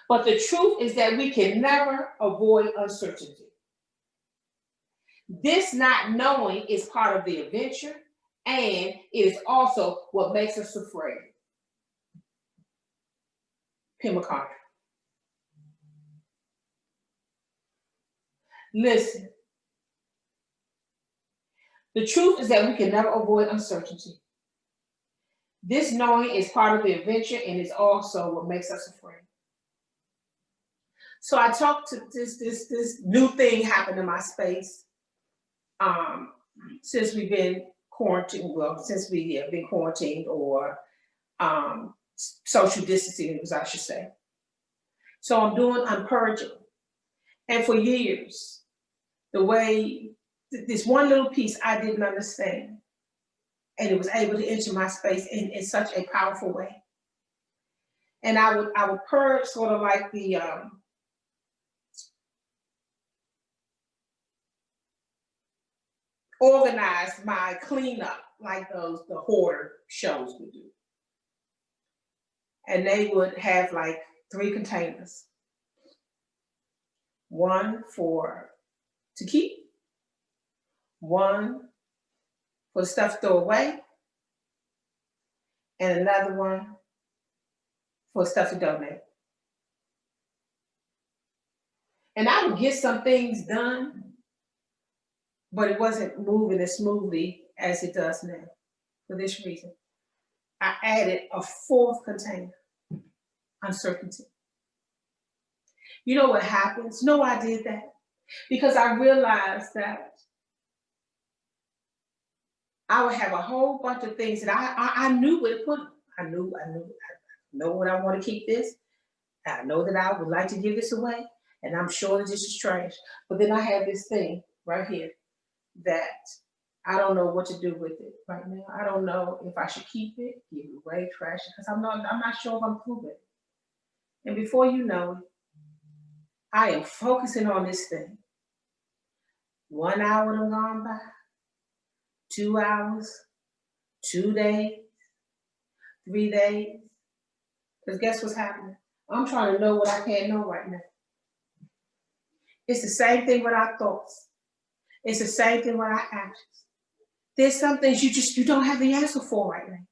But the truth is that we can never avoid uncertainty. This not knowing is part of the adventure, and it is also what makes us afraid. Pim McCartney. Listen. The truth is that we can never avoid uncertainty. This knowing is part of the adventure, and is also what makes us afraid. So I talked to this new thing happened in my space. Since we've been quarantined, since we have been quarantined or social distancing, as I should say. So I'm purging. And for years, the way, this one little piece I didn't understand, and it was able to enter my space in such a powerful way. And I would purge sort of like the, organize my cleanup like the hoarder shows would do. And they would have like 3 containers. One to keep, one for stuff to throw away, and another one for stuff to donate. And I would get some things done, but it wasn't moving as smoothly as it does now. For this reason, I added a 4th container, uncertainty. You know what happens? No, I did that because I realized that I would have a whole bunch of things that I knew where to put. I know when I want to keep this. I know that I would like to give this away, and I'm sure that this is trash. But then I have this thing right here that I don't know what to do with it right now. I don't know if I should keep it, give it away, trash it, because I'm not sure if I'm through with it. And before you know it, I am focusing on this thing. 1 hour done gone by, 2 hours, 2 days, 3 days. Because guess what's happening? I'm trying to know what I can't know right now. It's the same thing with our thoughts. It's the same thing with our actions. There's some things you don't have the answer for right now.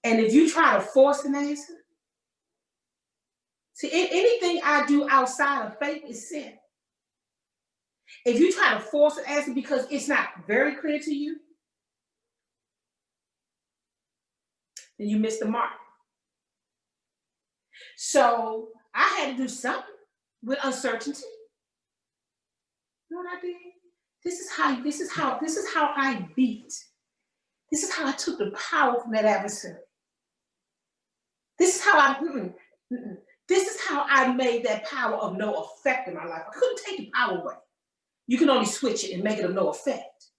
And if you try to force an answer, see, anything I do outside of faith is sin. If you try to force an answer because it's not very clear to you, then you miss the mark. So I had to do something with uncertainty. You know what I did? This is how I beat. This is how I took the power from that adversary. This is how I made that power of no effect in my life. I couldn't take the power away. You can only switch it and make it of no effect.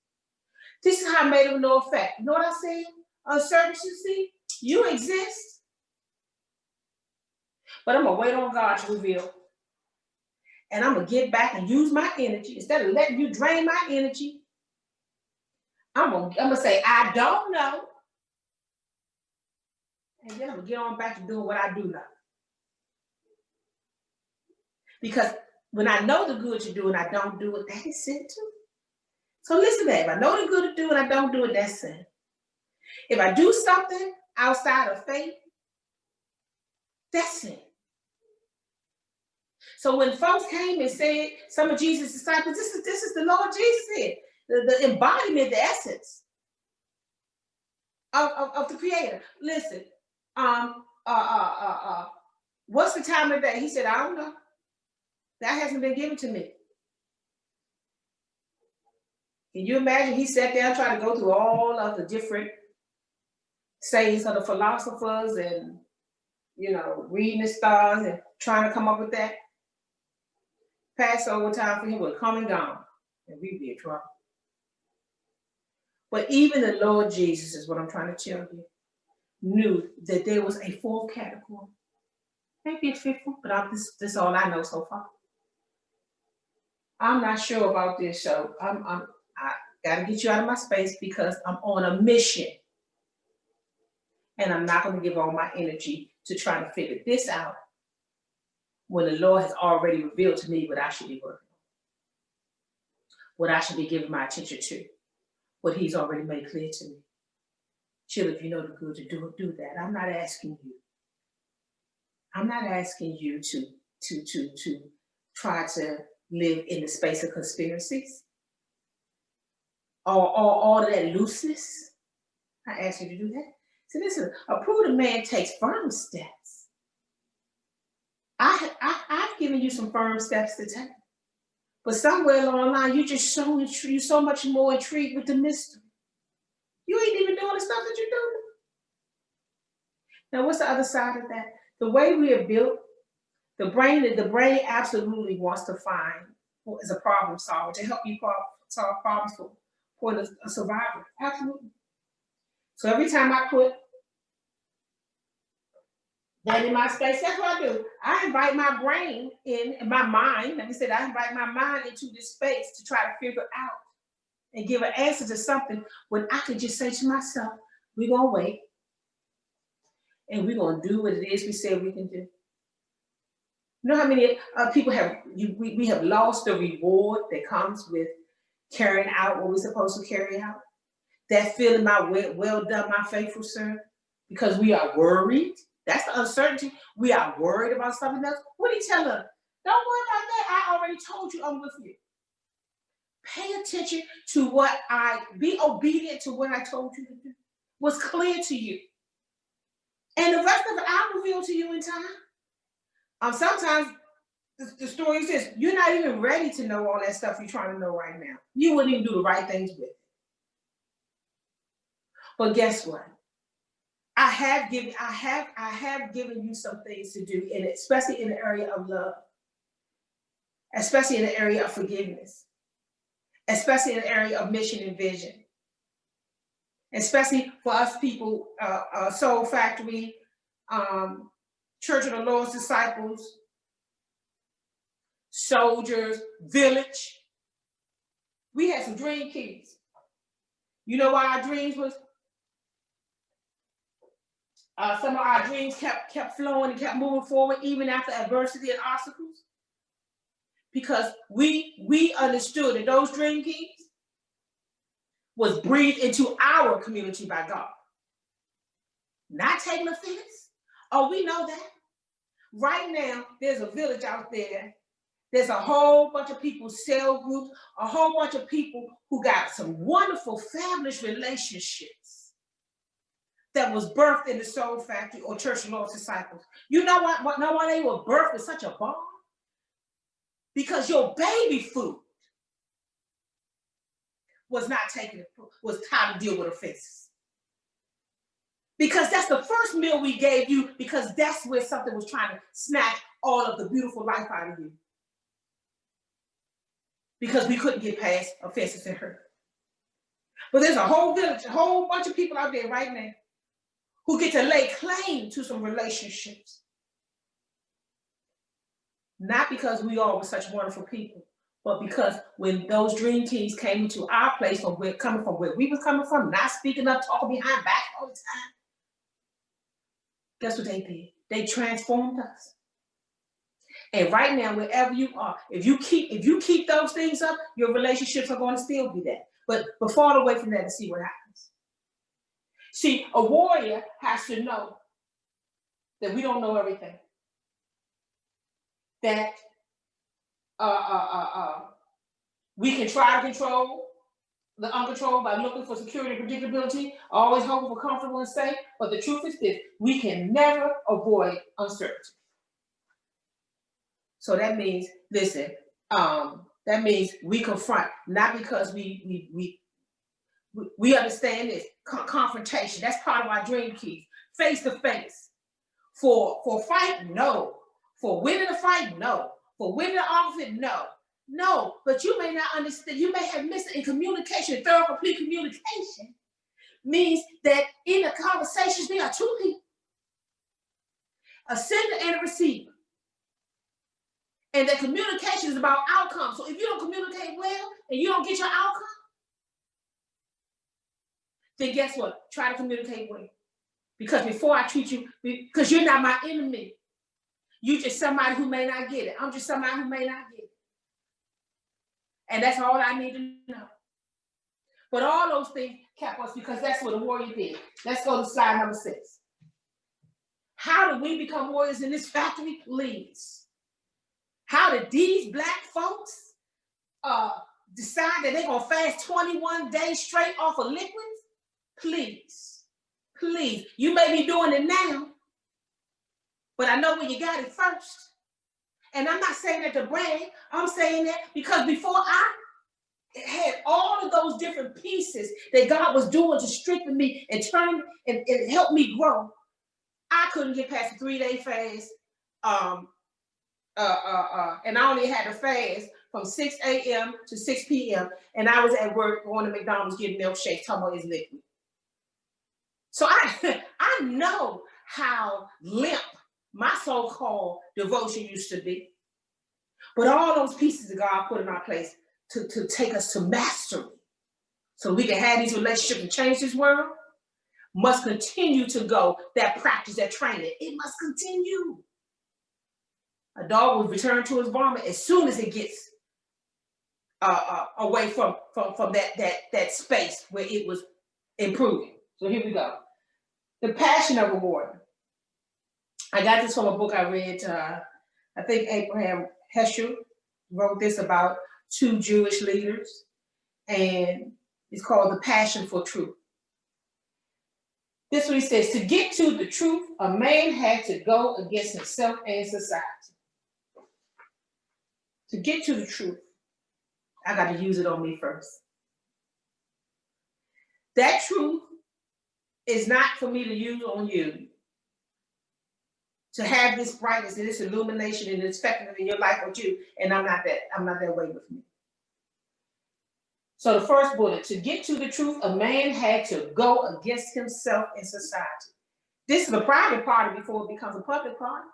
This is how I made it of no effect. You know what I say? Uncertainty, you exist. But I'm going to wait on God to reveal. And I'm going to get back and use my energy. Instead of letting you drain my energy, I'm gonna say, I don't know. And then I'm going to get on back to doing what I do know. Because when I know the good to do and I don't do it, that is sin too. So listen, babe, I know the good to do and I don't do it, that's sin. If I do something outside of faith, that's sin. So when folks came and said, some of Jesus' disciples, this is the Lord Jesus said, the embodiment, the essence of the Creator. Listen, what's the time of day? He said, I don't know. That hasn't been given to me. Can you imagine? He sat there trying to go through all of the different sayings of the philosophers and, reading the stars and trying to come up with that. Passover time for him would come and gone, and we'd be in trouble. But even the Lord Jesus, is what I'm trying to tell you, knew that there was a fourth category. Maybe a fifth one, but this is all I know so far. I'm not sure about this, so I gotta get you out of my space because I'm on a mission. And I'm not going to give all my energy to try to figure this out when the Lord has already revealed to me what I should be working on, what I should be giving my attention to, what he's already made clear to me. Chill, if you know the good to do that. I'm not asking you. I'm not asking you to try to live in the space of conspiracies or all of that looseness. I ask you to do that. See, listen, a prudent man takes firm steps. I've given you some firm steps to take. But somewhere along the line, you're so much more intrigued with the mystery. You ain't even doing the stuff that you're doing. Now, what's the other side of that? The way we are built, the brain absolutely wants to find what is a problem solver to help you solve problems for a survivor. Absolutely. So every time I put that in my space, that's what I do. I invite my brain my mind, let me say that, I invite my mind into this space to try to figure out and give an answer to something when I could just say to myself, we're going to wait and we're going to do what it is we said we can do. You know how many people we have lost the reward that comes with carrying out what we're supposed to carry out? That feeling, well done, my faithful servant, because we are worried. That's the uncertainty. We are worried about something else. What did he tell us? Don't worry about that. I already told you I'm with you. Pay attention to be obedient to what I told you to do. Was clear to you. And the rest of it I'll reveal to you in time. Sometimes the story says you're not even ready to know all that stuff you're trying to know right now. You wouldn't even do the right things with it. But guess what? I have given you some things to do, and especially in the area of love, especially in the area of forgiveness, especially in the area of mission and vision, especially for us people, Soul Factory, Church of the Lord's Disciples, Soldiers, Village. We had some dream keys. You know why our dreams was? Some of our dreams kept flowing and kept moving forward even after adversity and obstacles. Because we understood that those dream keys was breathed into our community by God. Not taking offense. Oh, we know that. Right now, there's a village out there. There's a whole bunch of people, cell groups, a whole bunch of people who got some wonderful, fabulous relationships that was birthed in the Soul Factory or Church of the Lord's Disciples. You know what? Know why they were birthed with such a bond? Because your baby food was not was how to deal with offenses. Because that's the first meal we gave you, because that's where something was trying to snatch all of the beautiful life out of you. because we couldn't get past offenses and hurt. But there's a whole village, a whole bunch of people out there right now who get to lay claim to some relationships. Not because we all were such wonderful people, but because when those dream teams came into our place from where coming from where we was coming from, not speaking up, talking behind back all the time. Guess what they did? They transformed us. And right now, wherever you are, if you keep those things up, your relationships are going to still be there. But fall away from that and see what happens. See, a warrior has to know that we don't know everything. That we can try to control the uncontrolled by looking for security and predictability, always hoping for comfortable and safe. But the truth is this: we can never avoid uncertainty. So that means, listen, that means we confront, not because we understand this confrontation. That's part of our dream keys. Face to face. For fight, no. For winning a fight, no. For winning an argument, no. No, but you may not understand. You may have missed it in communication. Thorough, complete communication means that in the conversations, we are two people, a sender and a receiver. And that communication is about outcome. So if you don't communicate well and you don't get your outcome, then guess what? Try to communicate well. Because before I treat you, because you're not my enemy. You're just somebody who may not get it. I'm just somebody who may not get it. And that's all I need to know. But all those things kept us because that's what a warrior did. Let's go to slide number 6. How do we become warriors in this factory? Please. How did these black folks decide that they're going to fast 21 days straight off of liquids? Please. Please. You may be doing it now, but I know where you got it first. And I'm not saying that to brag. I'm saying that because before I had all of those different pieces that God was doing to strengthen me and turn and help me grow, I couldn't get past the 3-day fast. And I only had to fast from 6 a.m. to 6 p.m. And I was at work going to McDonald's getting milkshakes, talking about it's liquid. So I know how limp my so-called devotion used to be. But all those pieces that God put in our place to take us to mastery so we can have these relationships and change this world must continue to go. That practice, that training, it must continue. A dog will return to his vomit as soon as it gets away from that space where it was improving. So here we go. The passion of a warrior. I got this from a book I read. I think Abraham Heschel wrote this about 2 Jewish leaders, and it's called The Passion for Truth. This is what he says: to get to the truth, a man had to go against himself and society. To get to the truth, I got to use it on me first. That truth is not for me to use on you. To have this brightness and this illumination and this effectiveness in your life with you, and I'm not that way with me. So the first bullet: to get to the truth, a man had to go against himself and society. This is a private party before it becomes a public party.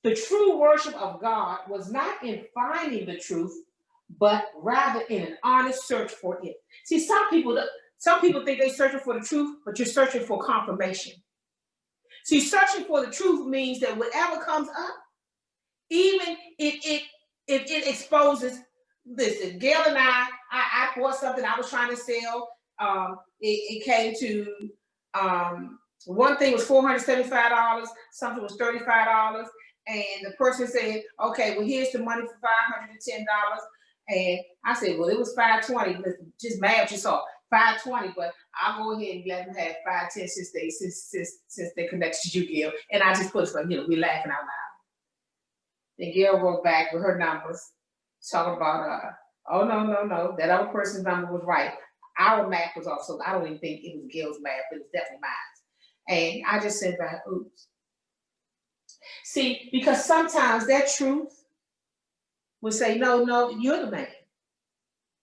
The true worship of God was not in finding the truth, but rather in an honest search for it. See, some people think they're searching for the truth, but you're searching for confirmation. See, searching for the truth means that whatever comes up, even if it exposes. Listen, Gail and I bought something I was trying to sell. It came to one thing was $475, something was $35, and the person said, "Okay, well here's the money for $510." And I said, "Well, it was $520. Listen, just math, you saw $520, but I'll go ahead and let them have $510 since they connected to you, Gail." And I just put it for we're laughing out loud. Then Gail wrote back with her numbers, talking about oh no, that other person's number was right. Our math was off, so I don't even think it was Gail's math, but it was definitely mine. And I just said back, oops. See, because sometimes that truth will say, no, you're the man.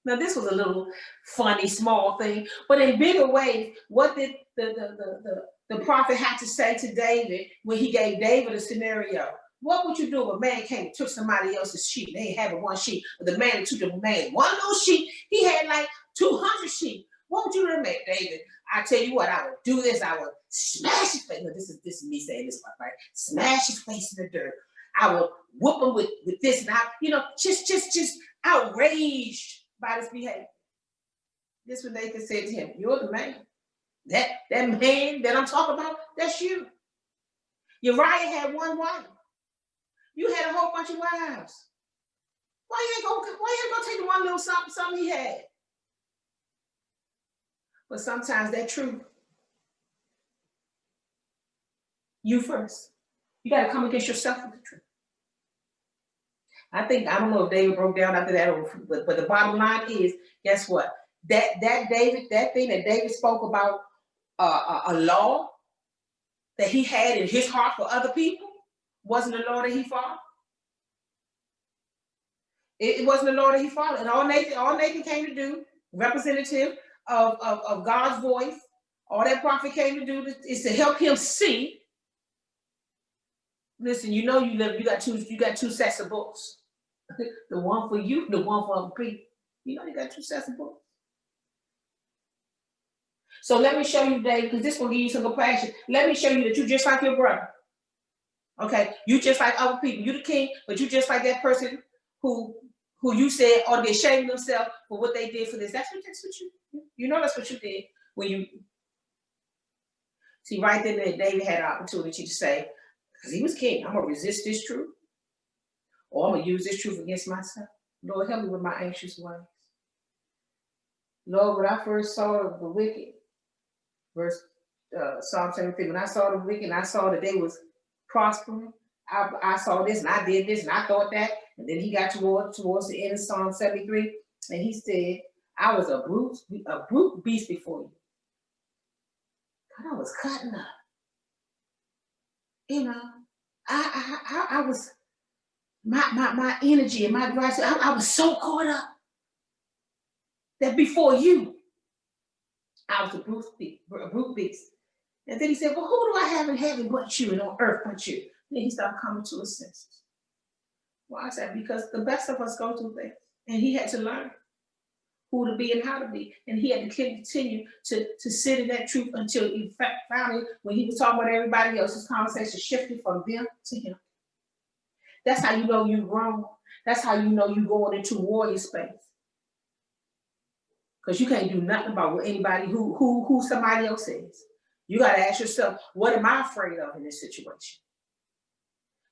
Now, this was a little funny, small thing, but in bigger ways, what did the prophet have to say to David when he gave David a scenario? What would you do if a man came and took somebody else's sheep? They ain't having one sheep, but the man took the man one little sheep. He had like 200 sheep. What would you do to make David? I tell you what, I would do this. I would smash his face. No, this is me saying this part, right? Smash his face in the dirt. I would whoop him with this, and I, just outraged by this behavior. This what Nathan said to him. You're the man. That man that I'm talking about, that's you. Uriah had one wife. You had a whole bunch of wives. Why you ain't gonna take the one little something he had? But sometimes that truth, you first. You got to come against yourself with the truth. I don't know if David broke down after that, but the bottom line is, guess what? That thing that David spoke about, a law that he had in his heart for other people, wasn't the law that he followed. It wasn't the law that he followed. And all Nathan came to do, representative of God's voice, all that prophet came to do is to help him see. Listen, you got two sets of books. The one for you, the one for other people. You got two sets of books. So let me show you, Dave, because this will give you some compassion. Let me show you that you just like your brother. Okay, you just like other people. You the king, but you just like that person who you said ought to be ashamed of themselves for what they did for this. That's what that's what you did when you see right then that David had an opportunity to say, because he was king, I'm gonna resist this truth, or I'm gonna use this truth against myself. Lord, help me with my anxious ways. Lord, when I first saw the wicked, verse Psalm 73, when I saw the wicked, and I saw that they was prospering, I saw this and I did this and I thought that, and then he got towards the end of Psalm 73, and he said, I was a brute beast before you. God, I was cutting up. I was my energy and my drive. I was so caught up that before you, I was a brute beast. And then he said, well, who do I have in heaven but you, and on earth but you? And then he started coming to his senses. Why is that? Because the best of us go through things, and he had to learn who to be and how to be. And he had to continue to sit in that truth until he finally, when he was talking about everybody else, his conversation shifted from them to him. That's how you know you've grown. That's how you know you're going into warrior space. Because you can't do nothing about what anybody who somebody else is. You got to ask yourself, what am I afraid of in this situation?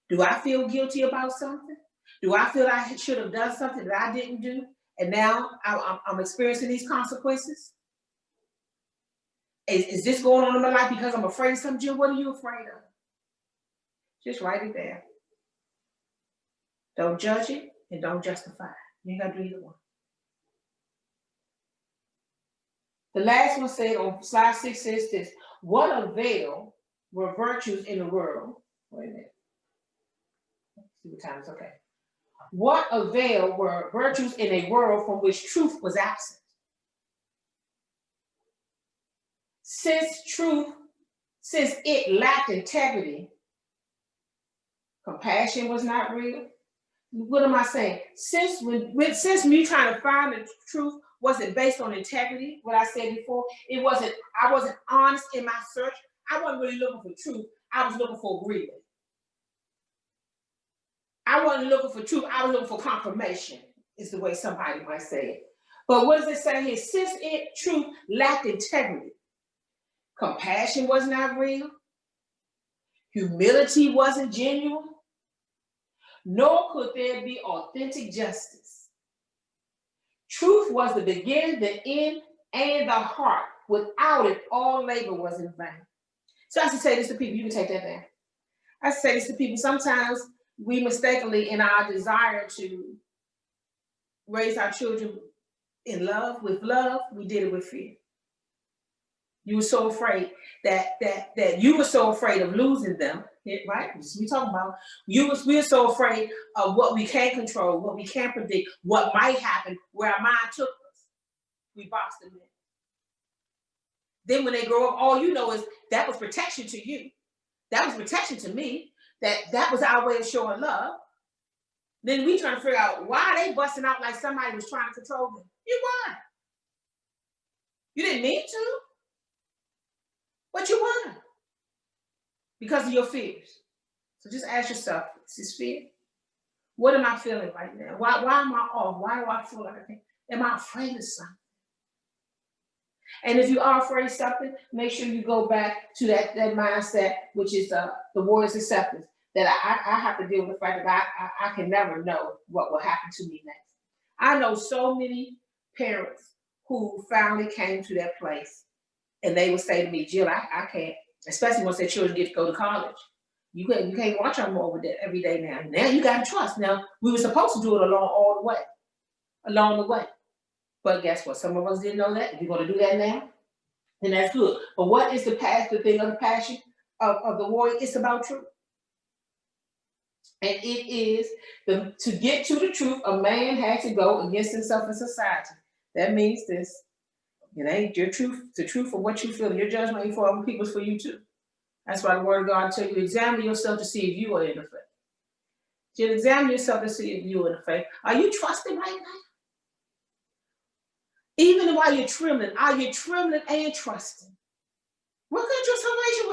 Do I feel guilty about something? Do I feel I should have done something that I didn't do? And now I'm experiencing these consequences? Is this going on in my life because I'm afraid of something? Jill, what are you afraid of? Just write it there. Don't judge it and don't justify it. You ain't got to do either one. The last one said on slide 6 says this: what avail were virtues in the world? Wait a minute. Let's see what time it's okay. What avail were virtues in a world from which truth was absent? Since it lacked integrity, compassion was not real. What am I saying? Since me trying to find the truth wasn't based on integrity, what I said before, I wasn't honest in my search. I wasn't really looking for truth. I was looking for agreement. I wasn't looking for truth. I was looking for confirmation, is the way somebody might say it. But what does it say here? Since truth lacked integrity, compassion was not real, humility wasn't genuine, nor could there be authentic justice. Truth was the beginning, the end, and the heart. Without it, all labor was in vain. So I have to say this to people. You can take that down. I have to say this to people. Sometimes we mistakenly, in our desire to raise our children in love, we did it with fear. You were so afraid that you were so afraid of losing them, right? We talking about we were so afraid of what we can't control, what we can't predict, what might happen, where our mind took we boxed them in. Then when they grow up, all you know is that was protection to you. That was protection to me. That was our way of showing love. Then we trying to figure out why they busting out like somebody was trying to control them. You weren't. You didn't need to, but you weren't. Because of your fears. So just ask yourself, is this fear? What am I feeling right now? Why am I off? Why do I feel like I can't? Am I afraid of something? And if you are afraid of something, make sure you go back to that mindset, which is the warrior's acceptance, that I have to deal with the fact that I can never know what will happen to me next. I know so many parents who finally came to that place and they would say to me, Jill, I can't, especially once their children get to go to college. You can't watch them over there every day now. Now you got to trust. Now, we were supposed to do it along the way. But guess what? Some of us didn't know that. If you're going to do that now, then that's good. But what is the thing of the passion of the warrior? It's about truth. And it is, to get to the truth, a man has to go against himself in society. That means this. It ain't your truth, the truth of what you feel. Your judgment ain't for other people, it's for you too. That's why the word of God tells you, examine yourself to see if you are in the faith. You examine yourself to see if you are in the faith. Are you trusting right now? Even while you're trembling, are you trembling and trusting? What kind of salvation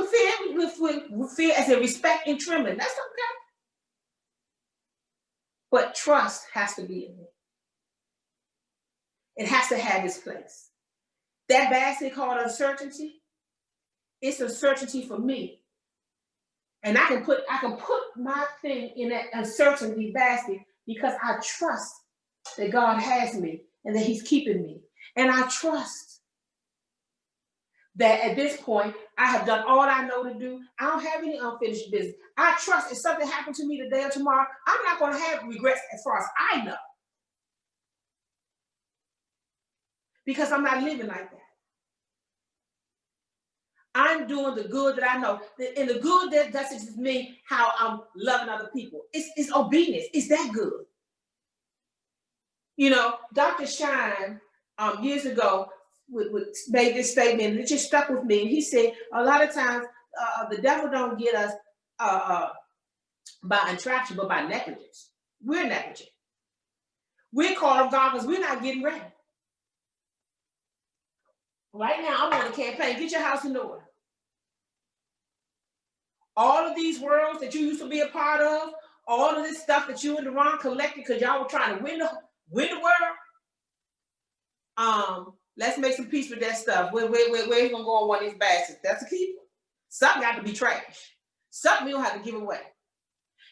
with fear as a respect and trembling? That's okay. But trust has to be in it. It has to have its place. That basket called uncertainty, it's uncertainty for me. And I can put my thing in that uncertainty basket because I trust that God has me and that He's keeping me. And I trust that at this point, I have done all I know to do. I don't have any unfinished business. I trust if something happened to me today or tomorrow, I'm not going to have regrets as far as I know. Because I'm not living like that. I'm doing the good that I know. And the good that doesn't just mean how I'm loving other people. It's obedience. It's that good. You know, Dr. Shine, years ago, made this statement, and it just stuck with me. And he said, a lot of times, the devil don't get us by attraction, but by negligence. We're negligent. We're caught off guard because we're not getting ready. Right now, I'm on a campaign. Get your house in order. All of these worlds that you used to be a part of, all of this stuff that you and Deron collected because y'all were trying to win the world. Let's make some peace with that stuff. Where you gonna go on one of these baskets? That's a keeper. Something got to be trash. Something we don't have to give away.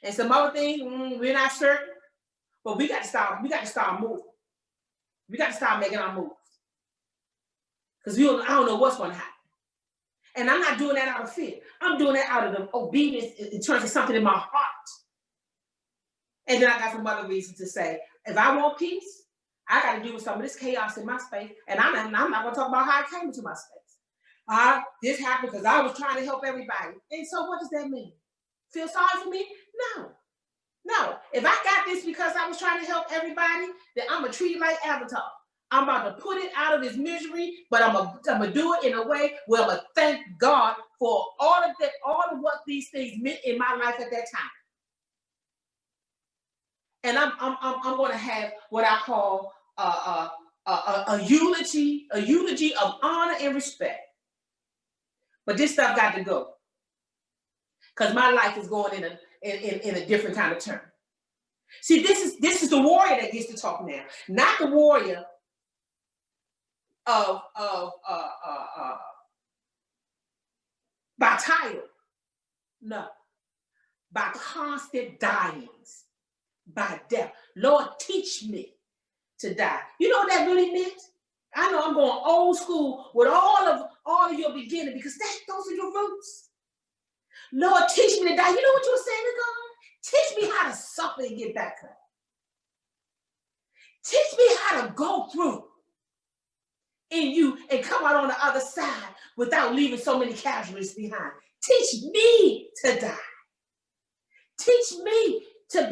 And some other things, we're not certain, but we got to start moving. We got to start making our moves. Because I don't know what's going to happen. And I'm not doing that out of fear. I'm doing that out of the obedience in terms of something in my heart. And then I got some other reasons to say, if I want peace, I got to deal with some of this chaos in my space. And I'm not going to talk about how I came into my space. This happened because I was trying to help everybody. And so what does that mean? Feel sorry for me? No. If I got this because I was trying to help everybody, then I'm going to treat it like Avatar. I'm about to put it out of this misery, but I'm gonna do it in a way where I'm gonna thank God for all of what these things meant in my life at that time. And I'm gonna have what I call a eulogy of honor and respect. But this stuff got to go, because my life is going in a different kind of turn. See, this is the warrior that gets to talk now, not the warrior of by title, no, by constant dyings, by death. Lord, teach me to die. You know what that really meant? I know I'm going old school with all of your beginning, because those are your roots. Lord, teach me to die. You know what you were saying to God? Teach me how to suffer and get back up. Teach me how to go through in you and come out on the other side without leaving so many casualties behind. Teach me to die. Teach me to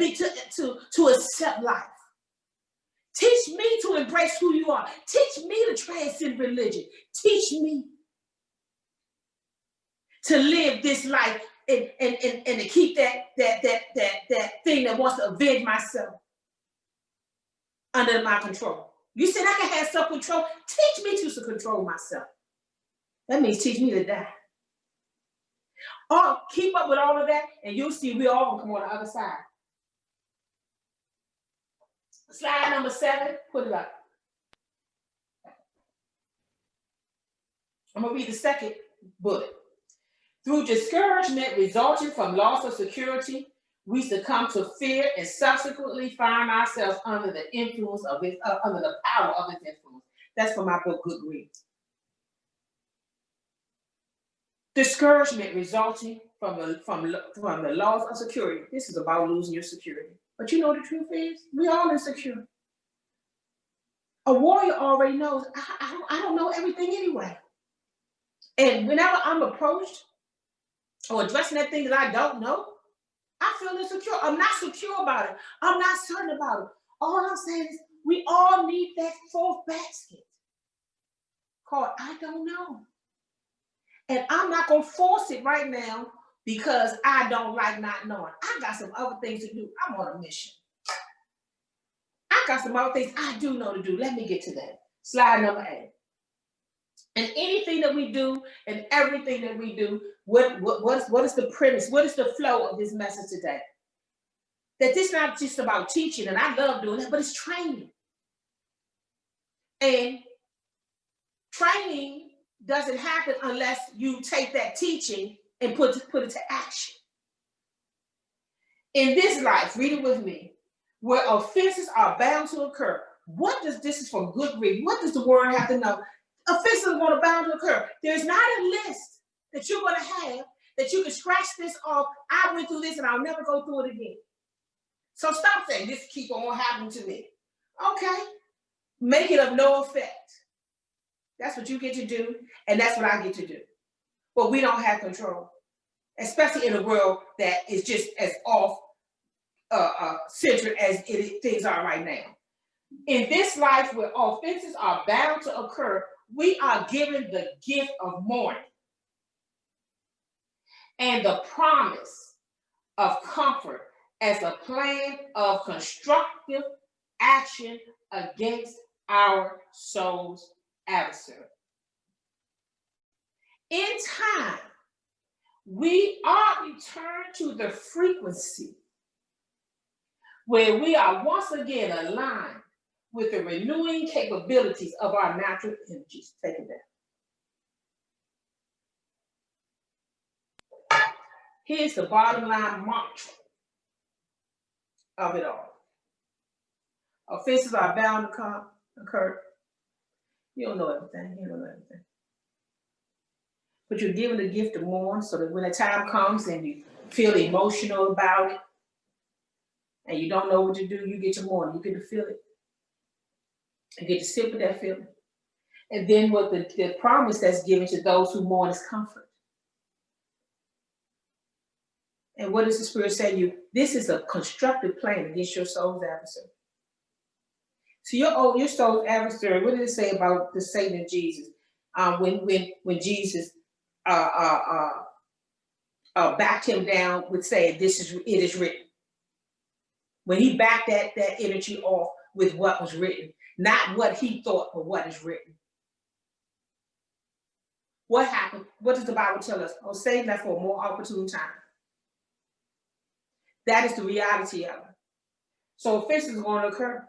accept life. Teach me to embrace who you are. Teach me to transcend religion. Teach me to live this life and to keep that thing that wants to avenge myself under my control. You said I can have self-control. Teach me to control myself. That means teach me to die. Or keep up with all of that, and you'll see we all gonna come on the other side. Slide number 7, put it up. I'm gonna read the second bullet. Through discouragement resulting from loss of security, we succumb to fear and subsequently find ourselves under the influence of it, under the power of its influence. That's from my book, Good Grief. Discouragement resulting from the loss of security. This is about losing your security. But you know the truth is, we all insecure. A warrior already knows, I don't know everything anyway. And whenever I'm approached or addressing that thing that I don't know, I feel insecure. I'm not secure about it. I'm not certain about it. All I'm saying is we all need that fourth basket called I don't know. And I'm not going to force it right now because I don't like not knowing. I got some other things to do. I'm on a mission. I got some other things I do know to do. Let me get to that. Slide number 8. And anything that we do and everything that we do, what is the premise? What is the flow of this message today? That this is not just about teaching, and I love doing that, but it's training. And training doesn't happen unless you take that teaching and put it to action. In this life, read it with me, where offenses are bound to occur. What does this is for good reason? What does the word have to know? Offenses are going to bound to occur. There's not a list that you're going to have that you can scratch this off. I went through this and I'll never go through it again. So stop saying this keep on happening to me. Okay. Make it of no effect. That's what you get to do, and that's what I get to do. But we don't have control, especially in a world that is just as off centered as things are right now. In this life where offenses are bound to occur, we are given the gift of mourning and the promise of comfort as a plan of constructive action against our soul's adversary. In time, we are returned to the frequency where we are once again aligned with the renewing capabilities of our natural energies. Take it down. Here's the bottom line mantra of it all. Offenses are bound to occur. You don't know everything. You don't know everything. But you're given the gift of mourn so that when the time comes and you feel emotional about it and you don't know what to do, you get to mourn. You get to feel it. You get to sit with that feeling. And then what the promise that's given to those who mourn is comfort. And what does the Spirit say to you? This is a constructive plan against your soul's adversary. So your soul's adversary, what did it say about the Satan and Jesus? When Jesus backed him down with saying, it is written. When he backed that energy off with what was written, not what he thought, but what is written. What happened? What does the Bible tell us? Oh, save that for a more opportune time. That is the reality of it. So offenses are going to occur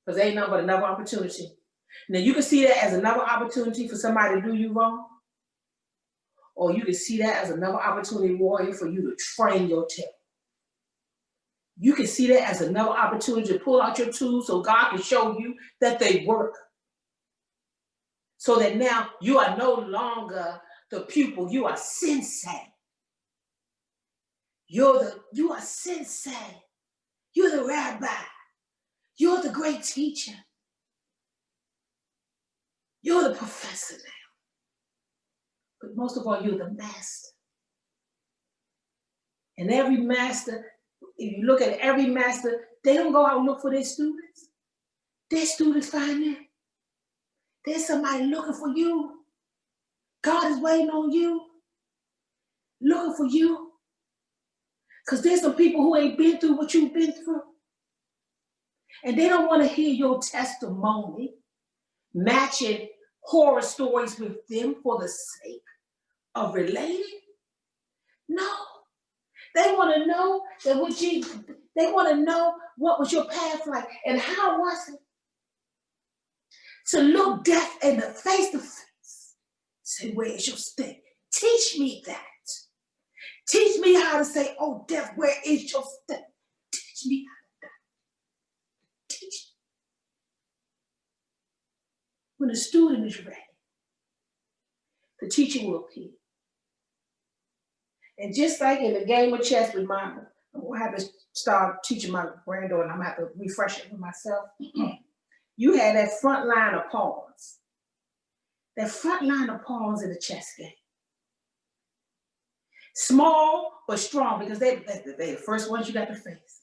because there ain't nothing but another opportunity. Now you can see that as another opportunity for somebody to do you wrong, or you can see that as another opportunity, warrior, for you to train your tail. You can see that as another opportunity to pull out your tools so God can show you that they work. So that now you are no longer the pupil, you are sensei. You are sensei. You're the rabbi. You're the great teacher. You're the professor now. But most of all, you're the master. And every master, if you look at every master, they don't go out and look for their students. There's students finding there's somebody looking for you. God is waiting on you, looking for you. Because there's some people who ain't been through what you've been through. And they don't want to hear your testimony matching horror stories with them for the sake of relating. No. They want to know that what Jesus, they want to know what was your path like and how was it to look death in the face to face. Say, where's your sting? Teach me that. Teach me how to say, oh, death, where is your sting? Teach me how to teach me. When the student is ready, the teacher will appear. And just like in the game of chess with my, I'm gonna have to start teaching my granddaughter, and I'm gonna have to refresh it for myself. You had that front line of pawns. That front line of pawns in the chess game. Small but strong because they're the first ones you got to face.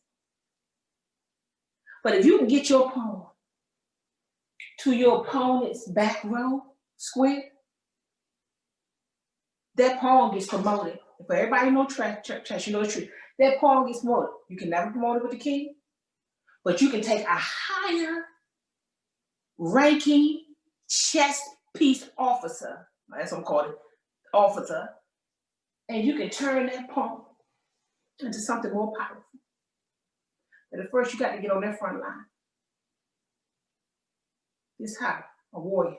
But if you can get your pawn to your opponent's back row square, that pawn gets promoted. For everybody know chess, you know the truth. That pawn gets promoted. You can never promote it with the king, but you can take a higher ranking chess piece officer, that's what I'm calling it, officer, and you can turn that pawn into something more powerful. But at first, you got to get on that front line. This is how a warrior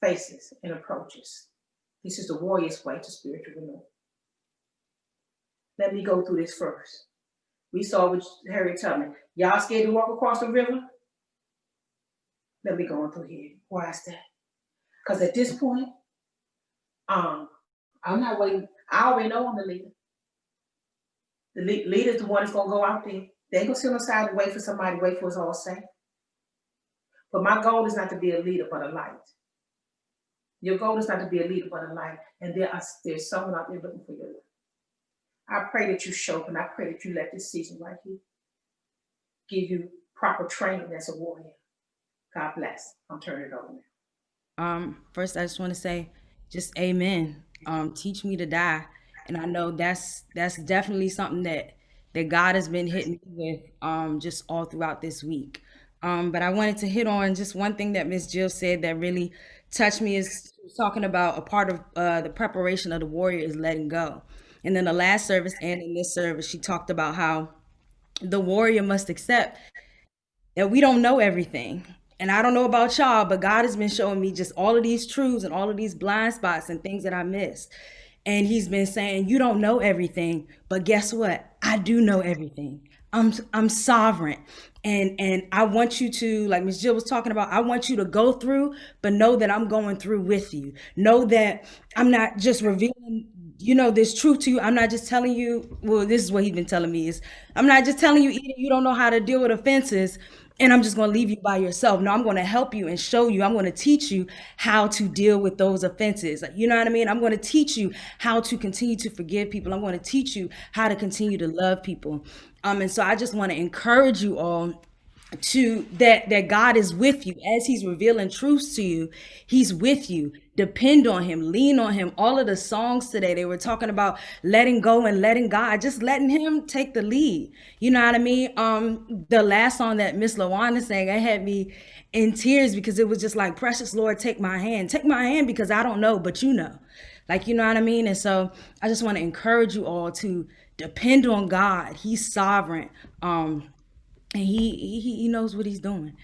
faces and approaches. This is the warrior's way to spiritual renewal. Let me go through this first. We saw with Harry Tubman. Y'all scared to walk across the river? Let me go on through here. Why is that? Because at this point, I'm not waiting. I already know I'm the leader. The leader's the one that's going to go out there. They ain't going to sit on the side and wait for somebody, wait for us all safe. But my goal is not to be a leader, but a light. Your goal is not to be a leader, but a light. And there's someone out there looking for your light. I pray that you show up, and I pray that you let this season right here give you proper training as a warrior. God bless. I'm turning it over now. First, I just want to say, just amen. Teach me to die, and I know that's definitely something that God has been hitting me with just all throughout this week. But I wanted to hit on just one thing that Miss Jill said that really touched me is she was talking about a part of the preparation of the warrior is letting go. And then the last service and in this service, she talked about how the warrior must accept that we don't know everything. And I don't know about y'all, but God has been showing me just all of these truths and all of these blind spots and things that I missed. And he's been saying, you don't know everything, but guess what? I do know everything. I'm sovereign. And I want you to, like Miss Jill was talking about, I want you to go through, but know that I'm going through with you. Know that I'm not just revealing this truth to you. I'm not just telling you, well, this is what he's been telling me is I'm not just telling you either you don't know how to deal with offenses and I'm just going to leave you by yourself. No, I'm going to help you and show you. I'm going to teach you how to deal with those offenses. You know what I mean? I'm going to teach you how to continue to forgive people. I'm going to teach you how to continue to love people. And so I just want to encourage you all to that God is with you as he's revealing truths to you. He's with you. Depend on him, lean on him. All of the songs today, they were talking about letting go and letting God, just letting him take the lead. You know what I mean? The last song that Miss Lawana sang, it had me in tears because it was just like, precious Lord, take my hand. Take my hand because I don't know, but you know. Like, you know what I mean? And so I just want to encourage you all to depend on God. He's sovereign. And he knows what he's doing.